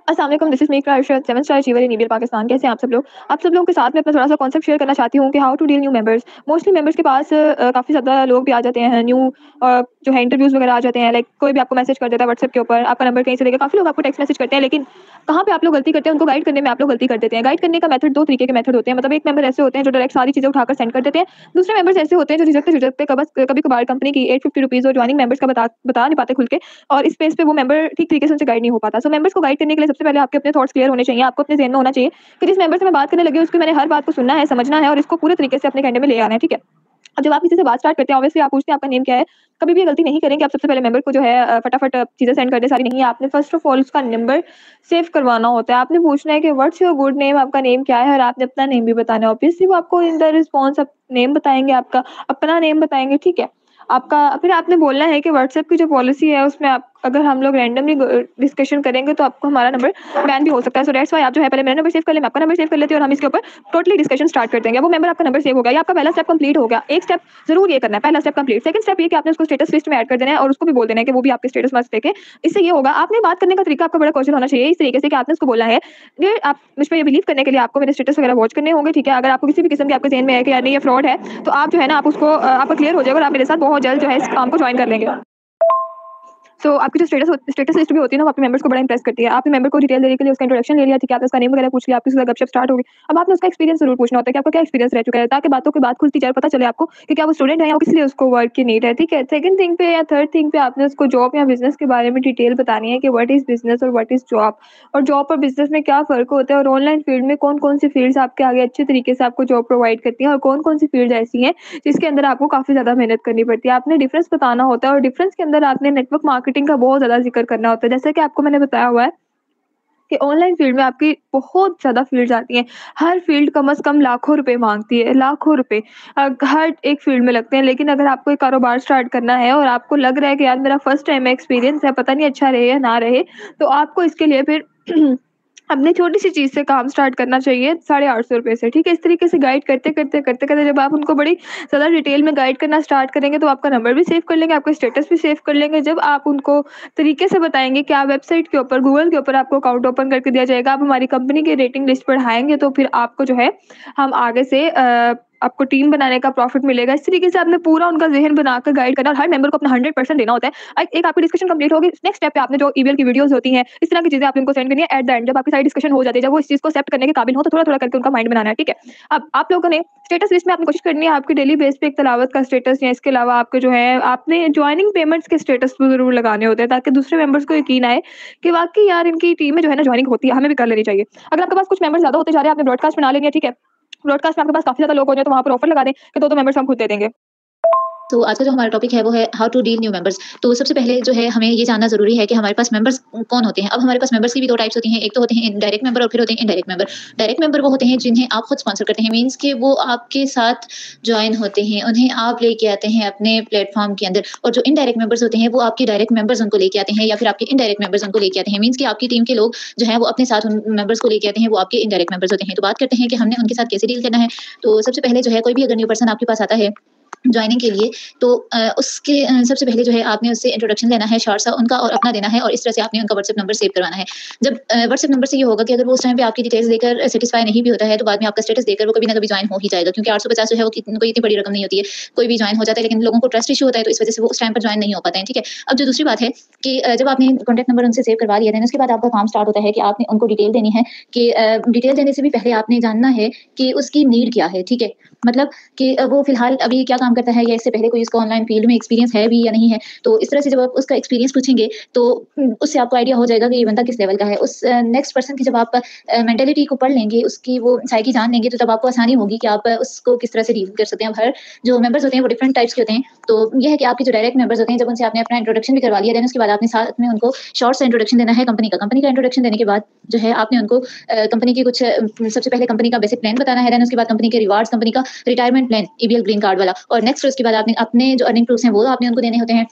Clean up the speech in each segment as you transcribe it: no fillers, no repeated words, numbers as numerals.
अस्सलाम वालेकुम, this is me Iqra Arshad, 7 star achiever in EBL Pakistan. कैसे हैं आप सब लोग? आप सब लोगों के साथ में अपना थोड़ा-सा कॉन्सेप्ट शेयर करना चाहती हूँ कि how to deal new members. Mostly members के पास काफ़ी ज़्यादा लोग भी आ जाते हैं, न्यू जो है इंटरव्यूज़ वगैरह आ जाते हैं, लाइक कोई भी आपको मैसेज कर देता है व्हाट्सएप के ऊपर, आपका नंबर कहीं से लेके काफ़ी लोग आपको टेक्स्ट मैसेज करते हैं, लेकिन कहाँ पे आप लोग गलती करते हैं, उनको गाइड करने में आप लोग गलती कर देते हैं। गाइड करने का मेथड 2 तरीके के मेथड होते हैं, मतलब एक मेंबर ऐसे होते हैं जो डायरेक्ट सारी चीज़ें उठाकर सेंड कर देते हैं। दूसरे मेंबर्स ऐसे होते हैं जो झिझकते-झिझकते कभी-कभार कंपनी की ₹850 और जॉइनिंग मेंबर्स का बता नहीं पाते खुल के, और इस बेस पे वो मेंबर ठीक तरीके से उनसे गाइड नहीं हो पाता। सो मेंबर्स को गाइड करने के लिए सबसे पहले आपके अपने थॉट्स क्लियर होने चाहिए, आपको अपने ज़हन में होना चाहिए कि जिस मेंबर से मैं बात करने लगी हूँ, उसकी मैंने हर बात को सुनना है, समझना है और इसको पूरे तरीके से अपने कहने में ले आना है, ठीक है? अब जब आप किसी से बात स्टार्ट करते हैं, ऑब्वियसली आप पूछते हैं आपका नेम क्या है? कभी भी ये गलती नहीं करें कि आप सबसे पहले मेंबर को जो है फटाफट चीज़ें सेंड कर दें, सारी नहीं, आपने फर्स्ट ऑफ ऑल उसका नंबर सेव करवाना होता है। आपने पूछना है कि व्हाट्स योर गुड नेम, आपका नेम क्या है, और आपने अपना नेम भी बताना है। ऑब्वियसली वो आपको इन द रिस्पॉन्स नेम बताएँगे आपका, अपना नेम बताएँगे, ठीक है? आपका फिर आपने बोलना है कि व्हाट्सएप की जो पॉलिसी है उसमें आप अगर हम लोग रैंडमली डिस्कशन करेंगे तो आपको हमारा नंबर बैन भी हो सकता है। सो दैट्स व्हाई आप जो है पहले मेरा नंबर सेव कर लें, मैं आपका नंबर सेव कर लेती हूँ और हम इसके ऊपर टोटली डिस्कशन स्टार्ट कर देंगे। वो मेंबर आपका नंबर सेव हो गया, ये आपका पहला स्टेप कंप्लीट हो गया। एक स्टेप ज़रूर ये करना है, पहला स्टेप कंप्लीट। सेकंड स्टेप ये कि आपने उसको स्टेटस लिस्ट में ऐड कर देना है और उसको भी बोल देना है कि वो भी आपके स्टेटस मस्ट देखे। इससे ये होगा, आपने बात करने का तरीका आपका बड़ा कौशल होना चाहिए इस तरीके से कि आपने उसको बोलना है ये आप मुझ पे ये बिलीव करने के लिए आपको मेरे स्टेटस वगैरह वॉच करने होंगे, ठीक है? अगर आपको किसी भी किस्म के आपके ज़हन में है कि यार नहीं ये फ्रॉड है, तो आप जो है ना आप उसको आपका क्लियर हो जाएगा और आप मेरे साथ बहुत जल्द जो है इस काम को जॉइन कर लेंगे। सो आपकी जो स्टेटस लिस्ट भी होती है ना, वो आपके मेंबर्स को बड़ा इंप्रेस करती है। आपने मेंबर को डिटेल देने के लिए उसका इंट्रोडक्शन ले लिया, ठीक है? आपने उसका नेम वगैरह पूछ लिया, आपकी उसके साथ गपशप स्टार्ट हो गई। अब आपने उसका एक्सपीरियंस ज़रूर पूछना होता है कि आपका क्या एक्सपीरियंस रह चुका है, ताकि बातों के बाद खुलती जाए, पता चले आपको कि क्या वो स्टूडेंट है या किस लिए उसको वर्क की नीड है, ठीक है? सेकंड थिंग पे या थर्ड थिंग पे आपने उसको जॉब या बिज़नेस के बारे में डिटेल बतानी है कि व्हाट इज़ बिज़नेस और व्हाट इज़ जॉब, और जॉब और बिज़नेस में क्या फ़र्क होता है, और ऑनलाइन फील्ड में कौन-कौन सी फील्ड्स आपके आगे अच्छे तरीके से आपको जॉब प्रोवाइड करती हैं, और कौन-कौन सी फील्ड्स ऐसी हैं जिसके अंदर आपको काफ़ी ज़्यादा मेहनत करनी पड़ती है। आपने डिफरेंस बताना होता है और डिफरेंस के अंदर आपने नेटवर्क मार्केटिंग का बहुत ज़्यादा ज़िक्र करना होता है। जैसे कि आपको मैंने बताया हुआ है कि ऑनलाइन फील्ड में आपकी बहुत ज़्यादा फील्ड्स आती हैं। हर फील्ड कम से कम लाखों रुपए माँगती है, लाखों रुपए हर एक फील्ड में लगते हैं। लेकिन अगर आपको एक कारोबार स्टार्ट करना है और आपको लग रहा है कि यार मेरा फर्स्ट टाइम एक्सपीरियंस है, पता नहीं अच्छा रहे या ना रहे, तो आपको इसके लिए फिर अपनी छोटी-सी चीज़ से काम स्टार्ट करना चाहिए, ₹850 से, ठीक है? इस तरीके से गाइड करते-करते जब आप उनको बड़ी ज़्यादा डिटेल में गाइड करना स्टार्ट करेंगे, तो आपका नंबर भी सेव कर लेंगे, आपका स्टेटस भी सेव कर लेंगे। जब आप उनको तरीके से बताएँगे कि आप वेबसाइट के ऊपर, गूगल के ऊपर आपको अकाउंट ओपन करके दिया जाएगा, आप हमारी कंपनी की रेटिंग लिस्ट बढ़ाएँगे, तो फिर आपको जो है हम आगे से आपको टीम बनाने का प्रॉफिट मिलेगा। इस तरीके से आपने पूरा उनका ज़हन बनाकर गाइड करना और हर मेंबर को अपना 100% देना होता है। एक आपकी डिस्कशन कंप्लीट होगी, नेक्स्ट स्टेप पे आपने जो ईमेल की वीडियोज़ होती हैं, इस तरह की चीज़ें आपने उनको सेंड करनी है। एट द एंड जब आपकी सारी डिस्कशन हो जाती है, जब वो इस चीज़ को एक्सेप्ट करने के काबिल हो, तो थोड़ा-थोड़ा करके उनका माइंड बनाना है, ठीक है? अब आप लोगों ने स्टेटस लिस्ट में आपने कोशिश करनी है आपकी डेली बेस पे एक तिलावत का स्टेटस, या इसके अलावा आपके जो है आपने जॉइनिंग पेमेंट्स के स्टेटस भी ज़रूर लगाने होते हैं, ताकि दूसरे मेंबर्स को यकीन आए कि वाक़ई यार इनकी टीम में जो है ना जॉइनिंग होती है, हमें भी कर लेनी चाहिए। अगर आपके पास कुछ मेंबर्स ज़्यादा होते जा रहे हैं, आपने ब्रॉडकास्ट बना लेनी है, ठीक है? ब्रॉडकास्ट में आपके पास काफ़ी ज़्यादा लोग हो जाएँ, तो वहाँ पर ऑफर लगा दें कि 2-2 मेंबर्स हम खुद दे देंगे। तो आज का जो हमारा टॉपिक है वो है how to deal new members. तो सबसे पहले जो है हमें ये जानना ज़रूरी है कि हमारे पास मेंबर्स कौन होते हैं। अब हमारे पास मेंबर्स की भी 2 टाइप्स होती हैं। एक तो होते हैं डायरेक्ट मेंबर और फिर होते हैं इनडायरेक्ट मेंबर। डायरेक्ट मेंबर वो होते हैं जिन्हें आप खुद स्पॉन्सर करते हैं, मीन्स कि वो आपके साथ जॉइन होते हैं, उन्हें आप लेके आते हैं अपने प्लेटफ़ॉर्म के अंदर। और जो इनडायरेक्ट मेंबर्स होते हैं वो आपके डायरेक्ट मेंबर्स उनको लेके आते हैं या फिर आपके इनडायरेक्ट मेंबर्स उनको लेके आते हैं। मीन्स कि आपकी टीम के लोग जो हैं वो अपने साथ उन मेंबर्स को लेके आते हैं, वो आपके इनडायरेक्ट मेंबर्स होते हैं। तो बात करते हैं कि हमने उनके साथ कैसे डील करना है। तो सबसे पहले जो है कोई भी अगर न्यू पर्सन आपके पास आता है जॉइनिंग के लिए, तो उसके सबसे पहले जो है आपने उससे इंट्रोडक्शन लेना है शॉर्ट सा उनका और अपना देना है, और इस तरह से आपने उनका व्हाट्सएप नंबर सेव करवाना है। जब व्हाट्सएप नंबर से ये होगा कि अगर वो उस टाइम पे आपकी डिटेल्स देकर सेटिस्फाई नहीं भी होता है, तो बाद में आपका स्टेटस देकर वो कभी ना कभी जॉइन हो ही जाएगा, क्योंकि 850 जो है वो कोई इतनी बड़ी रकम नहीं होती है। कोई भी जॉइन हो जाता है, लेकिन लोगों को ट्रस्ट इश्यू होता है, तो इस वजह से वो उस टाइम पर जॉइन नहीं हो पाते हैं, ठीक है? अब जो दूसरी बात है कि जब आपने कॉन्टैक्ट नंबर उनसे सेव करवा लिया, देन उसके बाद आपका काम स्टार्ट होता है कि आपने उनको डिटेल देनी है कि डिटेल देने से भी पहले आपने जानना है कि उसकी नीड क्या है, ठीक है? मतलब कि वो फ़िलहाल अभी क्या काम करता है, या इससे पहले कोई इसका ऑनलाइन फ़ील्ड में एक्सपीरियंस है भी या नहीं है। तो इस तरह से जब आप उसका एक्सपीरियंस पूछेंगे, तो उससे आपको आइडिया हो जाएगा कि ये बंदा किस लेवल का है। उस नेक्स्ट पर्सन की जब आप मेंटालिटी को पढ़ लेंगे, उसकी वो साइकी जान लेंगे, तो तब आपको आसानी होगी कि आप उसको किस तरह से डील कर सकते हैं। अब हर जो मेंबर्स होते हैं वो डिफरेंट टाइप्स के होते हैं। तो ये है कि आपके जो डायरेक्ट मेंबर्स होते हैं, जब उनसे आपने अपना इंट्रोडक्शन भी करवा लिया, देन उसके बाद आपने साथ में उनको शॉर्ट सा इंट्रोडक्शन देना है कंपनी का। कंपनी का इंट्रोडक्शन देने के बाद जो है आपने उनको कंपनी की कुछ सबसे पहले कंपनी का बेसिक प्लान बताना है, देन उसके बाद कंपनी के रिवार्ड्स, कंपनी का रिटायरमेंट प्लान ईबीएल ग्रीन कार्ड वाला, और नेक्स्ट उसके बाद आपने अपने जो अर्निंग प्रूफ्स हैं वो आपने उनको देने होते हैं।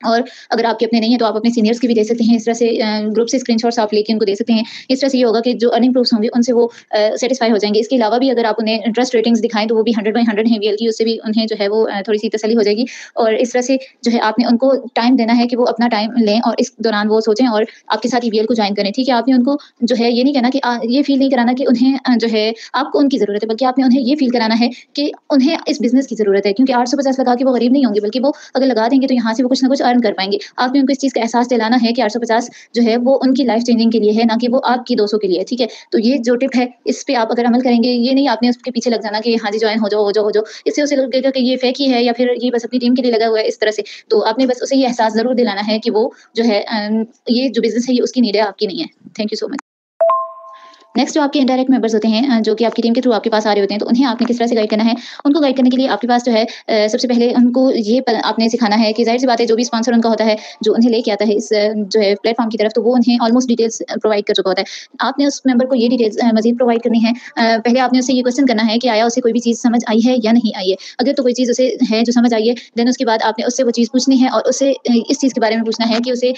और अगर आपके अपने नहीं है तो आप अपने सीनियर्स की भी दे सकते हैं। इस तरह से ग्रुप से स्क्रीनशॉट्स आप लेके उनको दे सकते हैं। इस तरह से ये होगा कि जो अर्निंग प्रूफ्स होंगे उनसे वो सैटिस्फाई हो जाएँगे। इसके अलावा भी अगर आप उन्हें ट्रस्ट रेटिंग्स दिखाएँ तो वो भी 100/100 हैं वीएल की, उससे भी उन्हें जो है वो थोड़ी-सी तसल्ली हो जाएगी। और इस तरह से जो है आपने उनको टाइम देना है कि वो अपना टाइम लें और इस दौरान वो सोचें और आपके साथ ईवीएल को जॉइन करें, ठीक है? आपने उनको जो है ये नहीं कहना कि ये फ़ील नहीं कराना कि उन्हें जो है आपको उनकी ज़रूरत है, बल्कि आपने उन्हें ये फ़ील कराना है कि उन्हें इस बिज़नेस की ज़रूरत है, क्योंकि 850 लगा के वो गरीब नहीं होंगे, बल्कि वो अगर लगा देंगे तो यहाँ से वो कुछ ना कुछ अर्न कर पाएँगे। आपने उनको इस चीज़ का एहसास दिलाना है कि 850 जो है वो उनकी लाइफ़ चेंजिंग के लिए है, ना कि वो आपकी 200 के लिए है, ठीक है? तो ये जो टिप है, इस पे आप अगर अमल करेंगे, ये नहीं आपने उसके पीछे लग जाना कि हाँ जी, जॉइन हो जाओ, हो जाओ, हो जाओ। इससे उसे लगेगा कि ये फेक ही है या फिर ये बस अपनी टीम के लिए लगा हुआ है, इस तरह से। तो आपने बस उसे ये एहसास ज़रूर दिलाना है कि वो जो है ये जो बिज़नेस है, ये उसकी नीड है, आपकी नहीं है। Thank you so much. Next जो आपके इनडायरेक्ट मेंबर्स होते हैं जो कि आपकी टीम के थ्रू आपके पास आ रहे होते हैं, तो उन्हें आपने किस तरह से गाइड करना है? उनको गाइड करने के लिए आपके पास जो है सबसे पहले उनको ये आपने सिखाना है कि ज़ाहिर-सी बात है जो भी स्पॉन्सर उनका होता है, जो उन्हें लेके आता है इस जो है प्लेटफ़ॉर्म की तरफ, तो वो उन्हें ऑलमोस्ट डिटेल्स प्रोवाइड कर चुका होता है। आपने उस मेंबर को ये डिटेल्स मज़ीद प्रोवाइड करनी है। पहले आपने उससे ये क्वेश्चन करना है कि आया उसे कोई भी चीज़ समझ आई है या नहीं आई है? अगर तो कोई चीज़ उसे है जो समझ आई है, देन उसके बाद आपने उससे वो चीज़ पूछनी है और उससे इस चीज़ के बारे में पूछना है कि उसे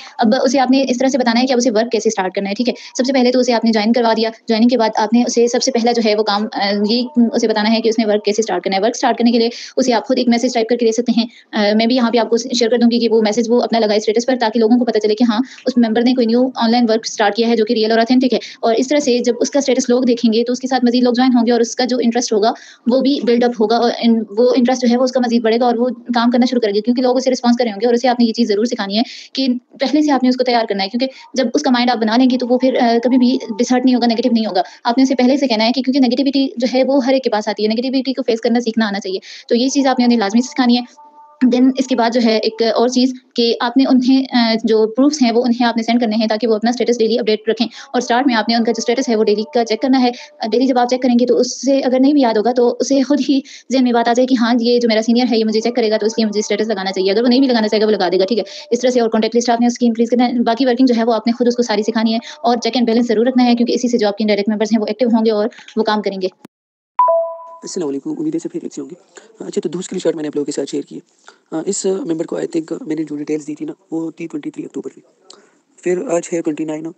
आपने इस तरह से बताना है कि अब उसे वर्क कैसे स्टार्ट करना है, ठीक है? सबसे पहले तो उसे आपने जॉइन करवा दिया, जॉइनिंग के बाद आपने उसे सबसे पहला जो है वो काम उसे बताना है कि उसने वर्क कैसे स्टार्ट करना है। वर्क स्टार्ट करने के लिए उसे आप खुद एक मैसेज टाइप करके दे सकते हैं। मैं भी यहाँ पे आपको शेयर कर दूँगी कि वो मैसेज वो अपना लगाए स्टेटस पर, ताकि लोगों को पता चले कि हाँ, उस मेंबर ने कोई न्यू ऑनलाइन वर्क स्टार्ट किया है जो कि रियल और ऑथेंटिक है। और इस तरह से जब उसका स्टेटस लोग देखेंगे तो उसके साथ मज़ीद लोग जॉइन होंगे और उसका जो इंटरेस्ट होगा वो भी बिल्ड अप होगा, और वो इंटरेस्ट जो है वो उसका मज़ीद बढ़ेगा और वो काम करना शुरू करेंगे, क्योंकि लोग उसे रिस्पॉन्स कर रहे होंगे। और उसे आपने ये चीज़ ज़रूर सिखानी है कि पहले से आपने उसको तैयार करना है, क्योंकि जब उसका माइंड आप बना लेंगे तो वो फिर कभी भी डिसहर्ट नहीं होगा, नेगेटिव नहीं होगा। आपने उसे पहले से कहना है कि क्योंकि नेगेटिविटी जो है वो हर एक के पास आती है, नेगेटिविटी को फेस करना सीखना आना चाहिए। तो ये चीज़ आपने उन्हें लाज़मी सिखानी है। देन इसके बाद जो है एक और चीज़ कि आपने उन्हें जो प्रूफ्स हैं वो उन्हें आपने सेंड करने हैं, ताकि वो अपना स्टेटस डेली अपडेट रखें। और स्टार्ट में आपने उनका जो स्टेटस है वो डेली का चेक करना है। डेली जब आप चेक करेंगे तो उससे अगर नहीं भी याद होगा तो उसे खुद ही ज़हन में बात आ जाए कि हाँ, ये जो मेरा सीनियर है ये मुझे चेक करेगा, तो इसलिए मुझे स्टेटस लगाना चाहिए। अगर वो नहीं भी लगाना चाहेगा वो लगा देगा, ठीक है? इस तरह से। और कॉन्टैक्ट लिस्ट आपने उसकी इंक्रीज़ करना है। बाकी वर्किंग जो है वो आपने खुद उसको सारी सिखानी है, और चेक एंड बैलेंस ज़रूर रखना है, क्योंकि इसी से जो आपके इनडायरेक्ट मेंबर्स हैं वो एक्टिव होंगे और वो काम करेंगे। अस्सलाम वालेकुम, उम्मीद है सब खैरियत से होंगे। अच्छा, तो दूसरी शर्ट मैंने आप लोगों के साथ शेयर की है। इस मेंबर को आई थिंक मैंने जो डिटेल्स दी थी ना वो थी 23 अक्टूबर की। फिर आज है 29,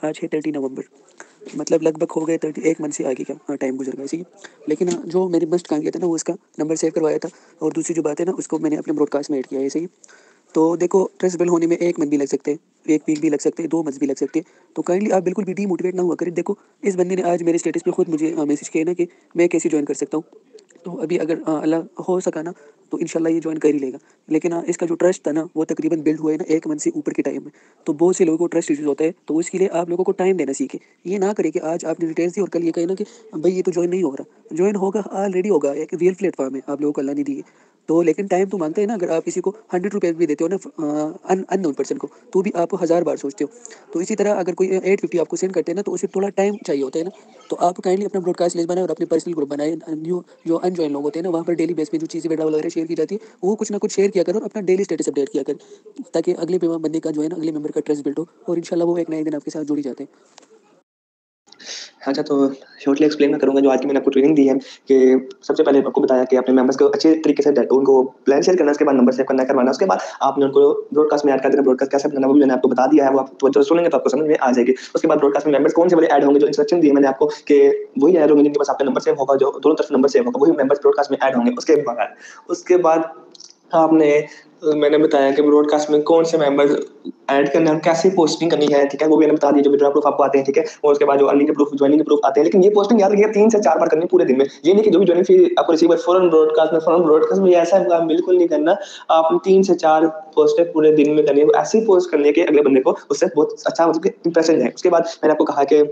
आज है 30 नवंबर, मतलब लगभग हो गए 31 मंथ से आगे का टाइम गुजर गया, सही है। लेकिन जो मैंने मस्ट काम किया था ना वो इसका नंबर सेव करवाया था, और दूसरी जो बात है ना उसको मैंने अपने ब्रॉडकास्ट में ऐड किया है, सही है। तो देखो, ट्रस्ट बिल्ड होने में 1 मंथ भी लग सकते हैं, 1 वीक भी लग सकते हैं, 2 मंथ्स भी लग सकते हैं। तो काइंडली आप बिल्कुल भी डीमोटिवेट ना हुआ करें। देखो, इस बंदे ने आज मेरे स्टेटस पे खुद मुझे मैसेज किया ना कि मैं कैसे जॉइन कर सकता हूँ। तो अभी अगर अल्लाह हो सका ना तो इंशाल्लाह ये जॉइन कर ही लेगा। लेकिन इसका जो ट्रस्ट था ना वो तकरीबन बिल्ड हुआ है ना 1 मंथ से ऊपर के टाइम में। तो बहुत से लोगों को ट्रस्ट इश्यूज़ होता है, तो उसके लिए आप लोगों को टाइम देना सीखें। ये ना करें कि आज आपने डिटेल्स दी और कल ये कहे ना कि भई ये तो जॉइन नहीं हो रहा। जॉइन होगा, ऑलरेडी होगा, एक रियल प्लेटफ़ॉर्म है, आप लोगों को अल्लाह ने दी है। तो लेकिन टाइम तो माँगता है ना। अगर आप किसी को ₹100 भी देते हो ना अननोन पर्सन को, तो भी आप 1000 बार सोचते हो। तो इसी तरह अगर कोई 850 आपको सेंड करते हैं ना तो उसे थोड़ा टाइम चाहिए होता है ना। तो आप काइंडली अपना ब्रॉडकास्ट लिस्ट बनाएँ और अपने पर्सनल ग्रुप बनाएँ। न्यू जो अनजॉइन लोग होते हैं ना वहाँ पर डेली बेस पे जो चीज़ें वगैरह शेयर की जाती है वो कुछ ना कुछ शेयर किया करो और अपना डेली स्टेटस अपडेट किया करें, ताकि अगले बंदे का जो है ना, अगले मेंबर का ट्रस्ट बिल्ड हो और इंशाल्लाह वो एक ना एक दिन आपके साथ जुड़ ही जाते हैं। अच्छा, तो शॉर्टली एक्सप्लेन मैं करूँगा जो आज की मैंने आपको ट्रेनिंग दी है कि सबसे पहले आपको बताया कि अपने मेंबर्स को अच्छे तरीके से उनको प्लान शेयर करना है, उसके बाद नंबर सेव करना है, करवाना है। उसके बाद आपने उनको ब्रॉडकास्ट में ऐड कर देना। ब्रॉडकास्ट कैसे बनाना है वो भी मैंने आपको बता दिया है, वो आप तो सुनेंगे तो आपको समझ में आ जाएगी। उसके बाद ब्रॉडकास्ट में मेंबर्स कौन से वाले ऐड होंगे, जो इंस्ट्रक्शन दिए मैंने आपको कि वही ऐड होंगे जिनके पास आपका नंबर सेव होगा, जो दोनों तरफ नंबर सेव होगा, वही मेंबर्स ब्रॉडकास्ट में ऐड होंगे। उसके बाद आपने मैंने बताया कि ब्रॉडकास्ट में कौन से मेंबर्स ऐड करना है और कैसे पोस्टिंग करनी है, ठीक है? वो भी मैंने बता दिया, जो विड्रॉ प्रूफ आपको आते हैं, ठीक है? और उसके बाद जो अर्निंग के प्रूफ, जॉइनिंग के प्रूफ आते हैं। लेकिन ये पोस्टिंग याद रखिएगा 3 से 4 बार करनी है पूरे दिन में। ये नहीं कि जो भी जॉइनिंग फी आपको रिसीव है फौरन ब्रॉडकास्ट में ऐसा काम बिल्कुल नहीं करना। आपने 3 से 4 पोस्टें पूरे दिन में करनी है। ऐसी पोस्ट करनी है कि अगले बंदे को उससे बहुत अच्छा मतलब कि इंप्रेशन जाए। उसके बाद मैंने आपको कहा कि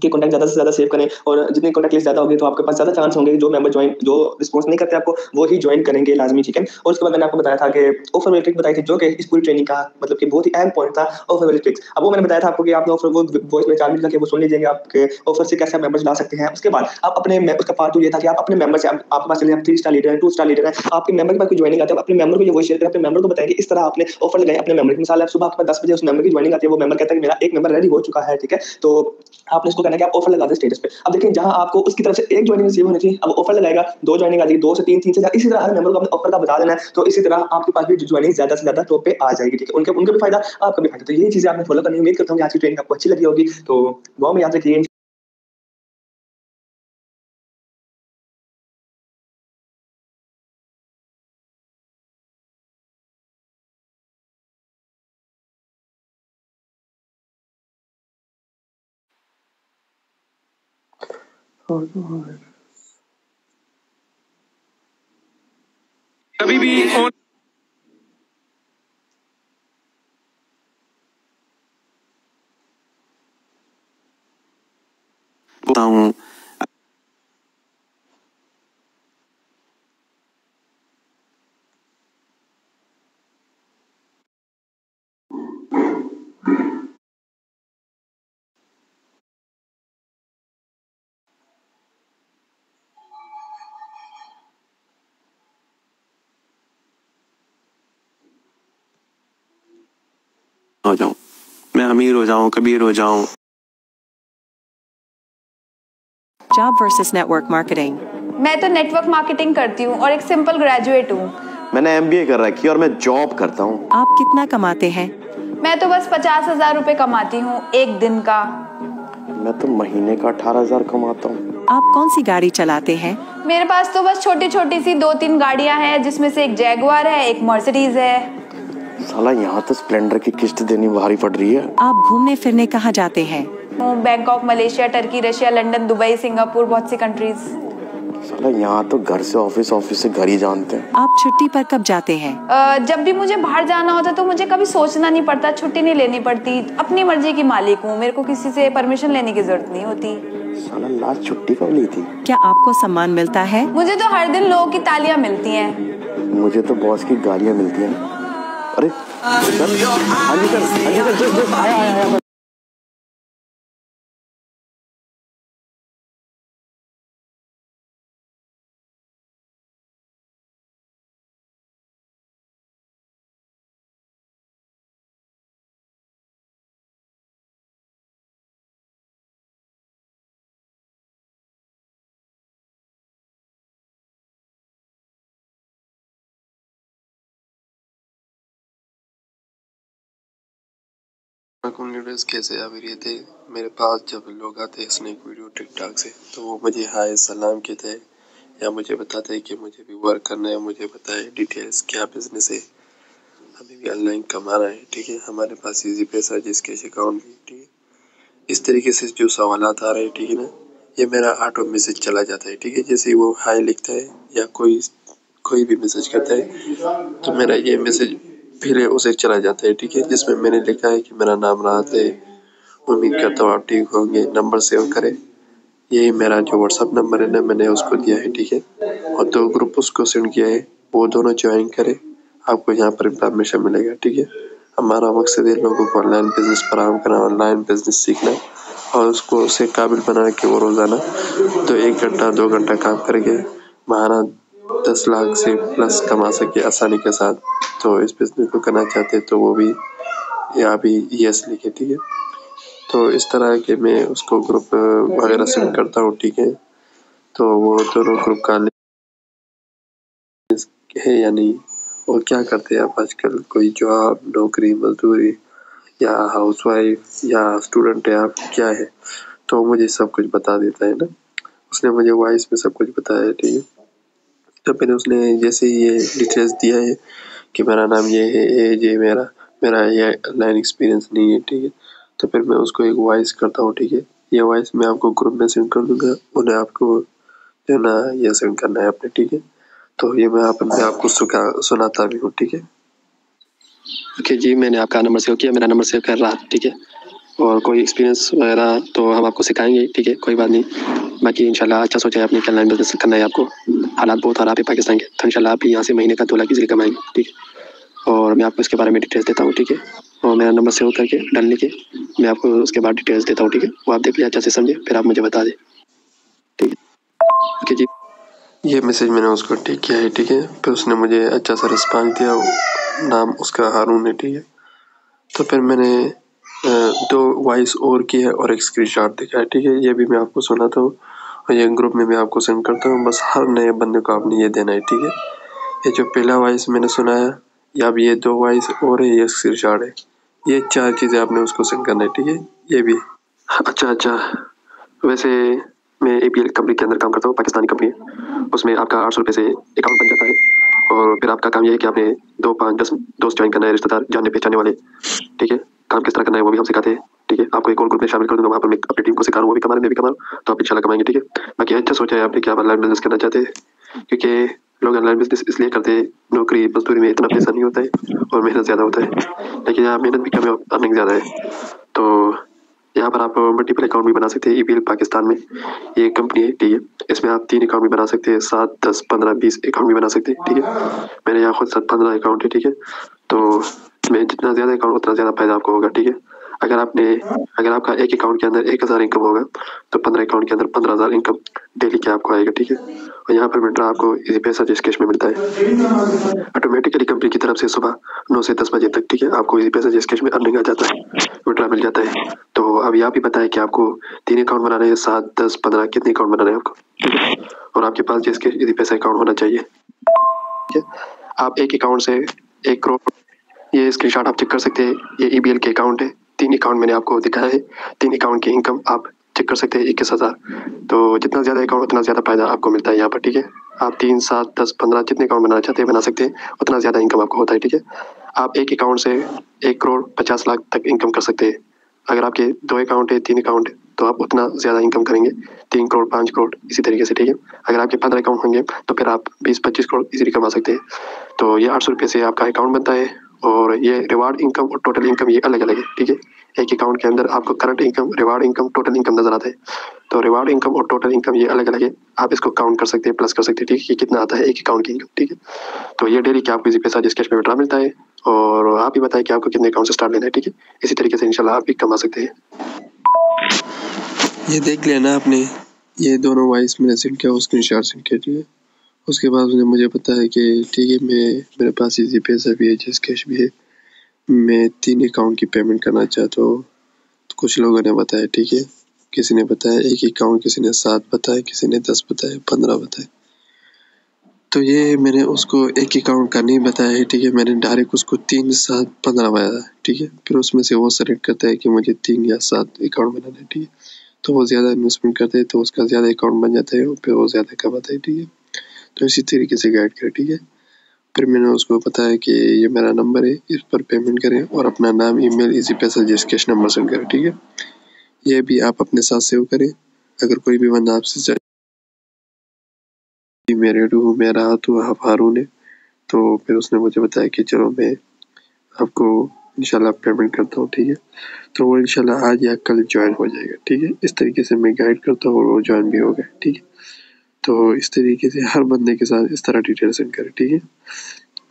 कॉन्टैक्ट ज़्यादा से ज़्यादा सेव करें, और जितनी कॉन्टैक्ट लिस्ट ज़्यादा होगी तो आपके पास ज़्यादा चांस होंगे कि जो रिस्पॉन्स नहीं करते आपको वो ही जॉइन करेंगे लाज़मी, ठीक है? और उसके बाद मैंने आपको बताया था कि ऑफर वाली ट्रिक बताई थी, जो कि इस पूरी ट्रेनिंग का मतलब कि बहुत ही अहम पॉइंट था, ऑफर वाली ट्रिक्स। अब वो मैंने बताया था आपको कि आपने ऑफर वो वॉइस में 4 मिनट जाके वो सुन लीजिएगा, आपके ऑफर से कैसे आप मेंबर्स ला सकते हैं। उसके बाद आप अपने उसका पार्ट 2 ये था कि आप अपने मेंबर से आपके पास चलिए, आप 3 स्टार लीडर हैं, 2 स्टार लीडर हैं, आपके मेंबर के पास कोई जॉइनिंग आती है, आप अपने मेंबर को ये वॉइस शेयर करें, अपने मेंबर को बताएं कि इस तरह आपने ऑफर लगाए अपने मेंबर की। मिसाल है सुबह आपके पास 10 बजे उस मेंबर की जॉइनिंग आती है, वो मेंबर कहता है कि मेरा एक मेंबर रेडी हो चुका है, ठीक है? तो आपने इसको आपको करना है कि आप ऑफर लगा दें स्टेटस पे। अब देखिए जहां आपको उसकी तरफ से एक ज्वाइनिंग रिसीव होनी चाहिए, अब ऑफर लगाएगा 2 ज्वाइनिंग आ जाएगी, 2 से 3, 3 से 4, इसी तरह हर मेंबर को अपने ऑफर का बता देना है। तो इसी तरह आपके पास भी ज्वाइनिंग ज्यादा से ज्यादा टॉप पे आ जाएगी, ठीक है। उनका भी फायदा, आपका भी फायदा। तो ये चीजें आपने फॉलो करनी है। उम्मीद करता हूँ कि आज की ट्रेनिंग आपको अच्छी लगी होगी। तो दुआ में याद रखिए। कभी भी हूँ हो जाऊं, मैं अमीर हो जाऊं, कबीर हो जाऊं। Job versus network marketing. मैं तो नेटवर्क मार्केटिंग करती हूँ और एक सिंपल ग्रेजुएट हूँ। मैंने MBA कर रखी है और मैं जॉब करता हूँ। आप कितना कमाते हैं? मैं तो बस 50,000 रुपए कमाती हूँ एक दिन का। मैं तो महीने का 18,000 कमाता हूँ। आप कौन सी गाड़ी चलाते हैं? मेरे पास तो बस छोटी छोटी सी 2-3 गाड़ियाँ हैं, जिसमें से एक जैगुआर है, एक मर्सिडीज है। साला यहाँ तो स्प्लेंडर की किस्त देनी भारी पड़ रही है। आप घूमने फिरने कहाँ जाते हैं? Bangkok, Malaysia, Turkey, Russia, London, Dubai, Singapore, बहुत सी कंट्रीज। साला यहाँ तो घर से ऑफिस, ऑफिस से घर ही जानते हैं। आप छुट्टी पर कब जाते हैं? जब भी मुझे बाहर जाना होता है तो मुझे कभी सोचना नहीं पड़ता, छुट्टी नहीं लेनी पड़ती। अपनी मर्जी की मालिक हूँ, मेरे को किसी से परमिशन लेने की जरूरत नहीं होती। साला लास्ट छुट्टी कब ली थी? क्या आपको सम्मान मिलता है? मुझे तो हर दिन लोगों की तालियां मिलती हैं। मुझे तो बॉस की गालियाँ मिलती हैं। अरे सर, हाँ जी सर, आया। लीडर्स कैसे आ रहे थे मेरे पास जब लोग आते हैं स्नैक वीडियो टिकटॉक से, तो वो मुझे हाय सलाम कहते हैं या मुझे बताते हैं कि मुझे भी वर्क करना है, मुझे बताए डिटेल्स क्या बिजनेस है, हमें भी ऑनलाइन कमाना है, ठीक है, हमारे पास इजी पैसा जिसके अकाउंट में, ठीक है। इस तरीके से जो सवाल आ रहे हैं, ठीक है ना, ये मेरा ऑटो मैसेज चला जाता है, ठीक है। जैसे वो हाय लिखता है या कोई भी मैसेज करता है तो मेरा ये मैसेज फिर उसे चला जाता है, ठीक है, जिसमें मैंने लिखा है कि मेरा नाम राहत है, उम्मीद करता हूँ आप ठीक होंगे, नंबर सेव करें। यही मेरा जो व्हाट्सअप नंबर है ना, मैंने उसको दिया है, ठीक है, और 2 ग्रुप उसको सेंड किया है, वो दोनों ज्वाइन करें, आपको यहाँ पर इंफॉर्मेशन मिलेगा, ठीक है। हमारा मकसद है लोगों को ऑनलाइन बिजनेस फराहम करना, ऑनलाइन बिजनेस सीखना और उसको उसे काबिल बनाना कि वो रोजाना तो 1 घंटा 2 घंटा काम करके महाना 10 लाख से प्लस कमा सके आसानी के साथ। तो इस बिजनेस को करना चाहते हैं तो वो भी यहाँ भी यस लिखे, ठीक है। तो इस तरह के मैं उसको ग्रुप वगैरह सेंड करता हूँ, ठीक है। तो वो दोनों ग्रुप का है या नहीं, और क्या करते हैं आप आजकल, कोई जॉब, नौकरी, मजदूरी या हाउसवाइफ या स्टूडेंट है आप, क्या है, तो मुझे सब कुछ बता देता है ना। उसने मुझे वॉइस में सब कुछ बताया है, ठीक है। तो फिर उसने जैसे ये डिटेल्स दिया है कि मेरा नाम ये है, ये मेरा ये ऑनलाइन एक्सपीरियंस नहीं है, ठीक है। तो फिर मैं उसको एक वॉइस करता हूँ, ठीक है। ये वॉइस मैं आपको ग्रुप में सेंड कर दूंगा, उन्हें आपको जो ना ये सेंड करना है अपने, ठीक है। तो ये मैं आपको सुनाता भी हूँ, ठीक है। ओके जी, मैंने आपका नंबर सेव किया, मेरा नंबर सेव कर रहा, ठीक है। और कोई एक्सपीरियंस वगैरह तो हम आपको सिखाएंगे, ठीक है, कोई बात नहीं। बाकी इंशाल्लाह अच्छा सोचा है आपने, ऑनलाइन बिजनेस करना है आपको, हालात बहुत खराब है पाकिस्तान के, तो इंशाल्लाह आप यहाँ से महीने का 2 लाख इजीली कमाएंगे, ठीक है। और मैं आपको इसके बारे में डिटेल्स देता हूँ, ठीक है। और मेरा नंबर सेव करके डालने के मैं आपको उसके बाद डिटेल्स देता हूँ, ठीक है। वो आप देख लीजिए, अच्छा से समझे, फिर आप मुझे बता दें, ठीक है। ओके जी, ये मैसेज मैंने उसको टिक किया है, ठीक है। फिर उसने मुझे अच्छा सा रिस्पॉन्स दिया, नाम उसका हारून है, ठीक है। तो फिर मैंने 2 वॉइस और की है और एक स्क्रीनशॉट दिखा है, ठीक है। ये भी मैं आपको सुनाता हूँ और ये ग्रुप में मैं आपको सेंड करता हूँ। बस हर नए बंदे को आपने ये देना है, ठीक है। ये जो पहला वॉइस मैंने सुनाया, या अब ये 2 वॉइस और है, ये स्क्रीनशॉट है, ये 4 चीज़ें आपने उसको सेंड करना है, ठीक है। ये भी अच्छा, वैसे मैं APL कंपनी के अंदर काम करता हूँ, पाकिस्तानी कंपनी है। उसमें आपका 800 रुपये से अकाउंट बन जाता है और फिर आपका काम ये है कि आपने 2, 5, 10 दोस्त ज्वाइन करना है, रिश्तेदार, जानने पहचानने वाले, ठीक है। काम किस तरह करना है वो भी हम सिखाते हैं, ठीक है। आपको एक और ग्रुप में शामिल कर दूंगा, वहाँ पर मैं अपनी टीम को सिखा रहा हूँ, वो भी कमा रहे, मैं भी कमा रहा हूँ, तो आप इंशाल्लाह कमाएंगे, ठीक है। बाकी अच्छा सोचा है आपने कि आप ऑनलाइन बिजनेस करना चाहते हैं, क्योंकि लोग ऑनलाइन बिजनेस इसलिए करते हैं, नौकरी मजदूरी में इतना पैसा नहीं होता है और मेहनत ज़्यादा होता है, लेकिन यहाँ मेहनत भी कम है, अर्निंग ज़्यादा है। तो यहाँ पर आप मल्टीपल अकाउंट भी बना सकते हैं। EPL पाकिस्तान में ये कंपनी है, ठीक है। इसमें आप 3 अकाउंट भी बना सकते हैं, 7, 10, 15, 20 अकाउंट भी बना सकते हैं, ठीक है। मेरे यहाँ खुद 15 अकाउंट है, ठीक है। तो मैं जितना ज़्यादा अकाउंट उतना ज़्यादा फायदा आपको होगा, ठीक है। अगर आपका एक अकाउंट के अंदर 1000 इनकम होगा तो 15 अकाउंट के अंदर 15,000 इनकम डेली के आपको आएगा, ठीक है। और यहाँ पर विड्रॉ आपको इसी पैसा जिस कैश में मिलता है ऑटोमेटिकली कंपनी की तरफ से सुबह 9 से 10 बजे तक, ठीक है। आपको इसी पैसा जिस कैश में अर्निंग आ जाता है, विड्रॉ मिल जाता है। तो अभी आप ही बताएं कि आपको 3 अकाउंट बनाने हैं, 7, 10, 15 कितने अकाउंट बनाने हैं आपको, ठीक है। और आपके पास जिस कैश इसी पैसा अकाउंट होना चाहिए, ठीक है। आप एक अकाउंट से 1 करोड़, ये स्क्रीनशॉट आप चेक कर सकते हैं, ये EPL के अकाउंट है। 3 अकाउंट मैंने आपको दिखाया है, 3 अकाउंट की इनकम आप चेक कर सकते हैं, 21,000। तो जितना ज़्यादा अकाउंट उतना ज़्यादा फायदा आपको मिलता है यहाँ पर, ठीक है। आप 3, 7, 10, 15 जितने अकाउंट बनाना चाहते हैं बना सकते हैं, उतना ज़्यादा इनकम आपको होता है, ठीक है। आप एक अकाउंट से 1 करोड़ 50 लाख तक इनकम कर सकते हैं। अगर आपके 2 अकाउंट है, 3 अकाउंट है, तो आप उतना ज़्यादा इनकम करेंगे, 3 करोड़ 5 करोड़ इसी तरीके से, ठीक है। अगर आपके 15 अकाउंट होंगे तो फिर आप 20-25 करोड़ इजीली कमा सकते हैं। तो ये 800 रुपये से आपका अकाउंट बनता है और ये रिवार्ड इनकम और टोटल इनकम ये अलग अलग है, ठीक है। एक अकाउंट के अंदर आपको current income, reward income, total income नजर आता है। तो रिवार्ड इनकम और टोटल इनकम ये अलग अलग है, आप इसको काउंट कर सकते हैं, प्लस कर सकते हैं, ठीक है, कि कितना आता है एक अकाउंट की इनकम, ठीक है। तो ये डेली क्या आपको इसी पैसा जिस कैश में विड्रॉ मिलता है और आप ही बताएं कि आपको कितने अकाउंट से स्टार्ट लेना है, ठीक है। इसी तरीके से इंशाल्लाह आप भी कमा सकते हैं। ये देख लिया ना आपने, ये दोनों वॉइस मैंने सेंड किया, स्क्रीनशॉट सेंड किया, ठीक है। उसके बाद मुझे पता है कि ठीक है, मेरे पास इजी पैसा भी है, जिस कैश भी है, मैं 3 अकाउंट की पेमेंट करना चाहता हूँ। तो कुछ लोगों ने बताया, ठीक है, किसी ने बताया 1 अकाउंट, किसी ने 7 बताया, किसी ने 10 बताया, 15 बताया। तो ये मैंने उसको 1 अकाउंट का नहीं बताया है, ठीक है। मैंने डायरेक्ट उसको 3, 7, 15 बताया, ठीक है। फिर उसमें से वो सेलेक्ट करता है कि मुझे 3 या 7 अकाउंट बनाना है, ठीक है। तो वो ज़्यादा इन्वेस्टमेंट करते हैं तो उसका ज़्यादा अकाउंट बन जाता है और फिर वो ज़्यादा कमाता है, ठीक है। तो इसी तरीके से गाइड करें, ठीक है। फिर मैंने उसको बताया कि ये मेरा नंबर है, इस पर पेमेंट करें और अपना नाम, ईमेल, इजी पैसा जिस कैश नंबर सेंड करें, ठीक है। ये भी आप अपने साथ सेव करें। अगर कोई भी बंदा आपसे मैं रेडी हूँ, मैं रहा तो आप हारून है, तो फिर उसने मुझे बताया कि चलो मैं आपको इंशाल्लाह पेमेंट करता हूँ, ठीक है। तो वो इंशाल्लाह आज या कल ज्वाइन हो जाएगा, ठीक है। इस तरीके से मैं गाइड करता हूँ और वो ज्वाइन भी हो गया, ठीक है। तो इस तरीके से हर बंदे के साथ इस तरह डिटेल सेंड करें, ठीक है।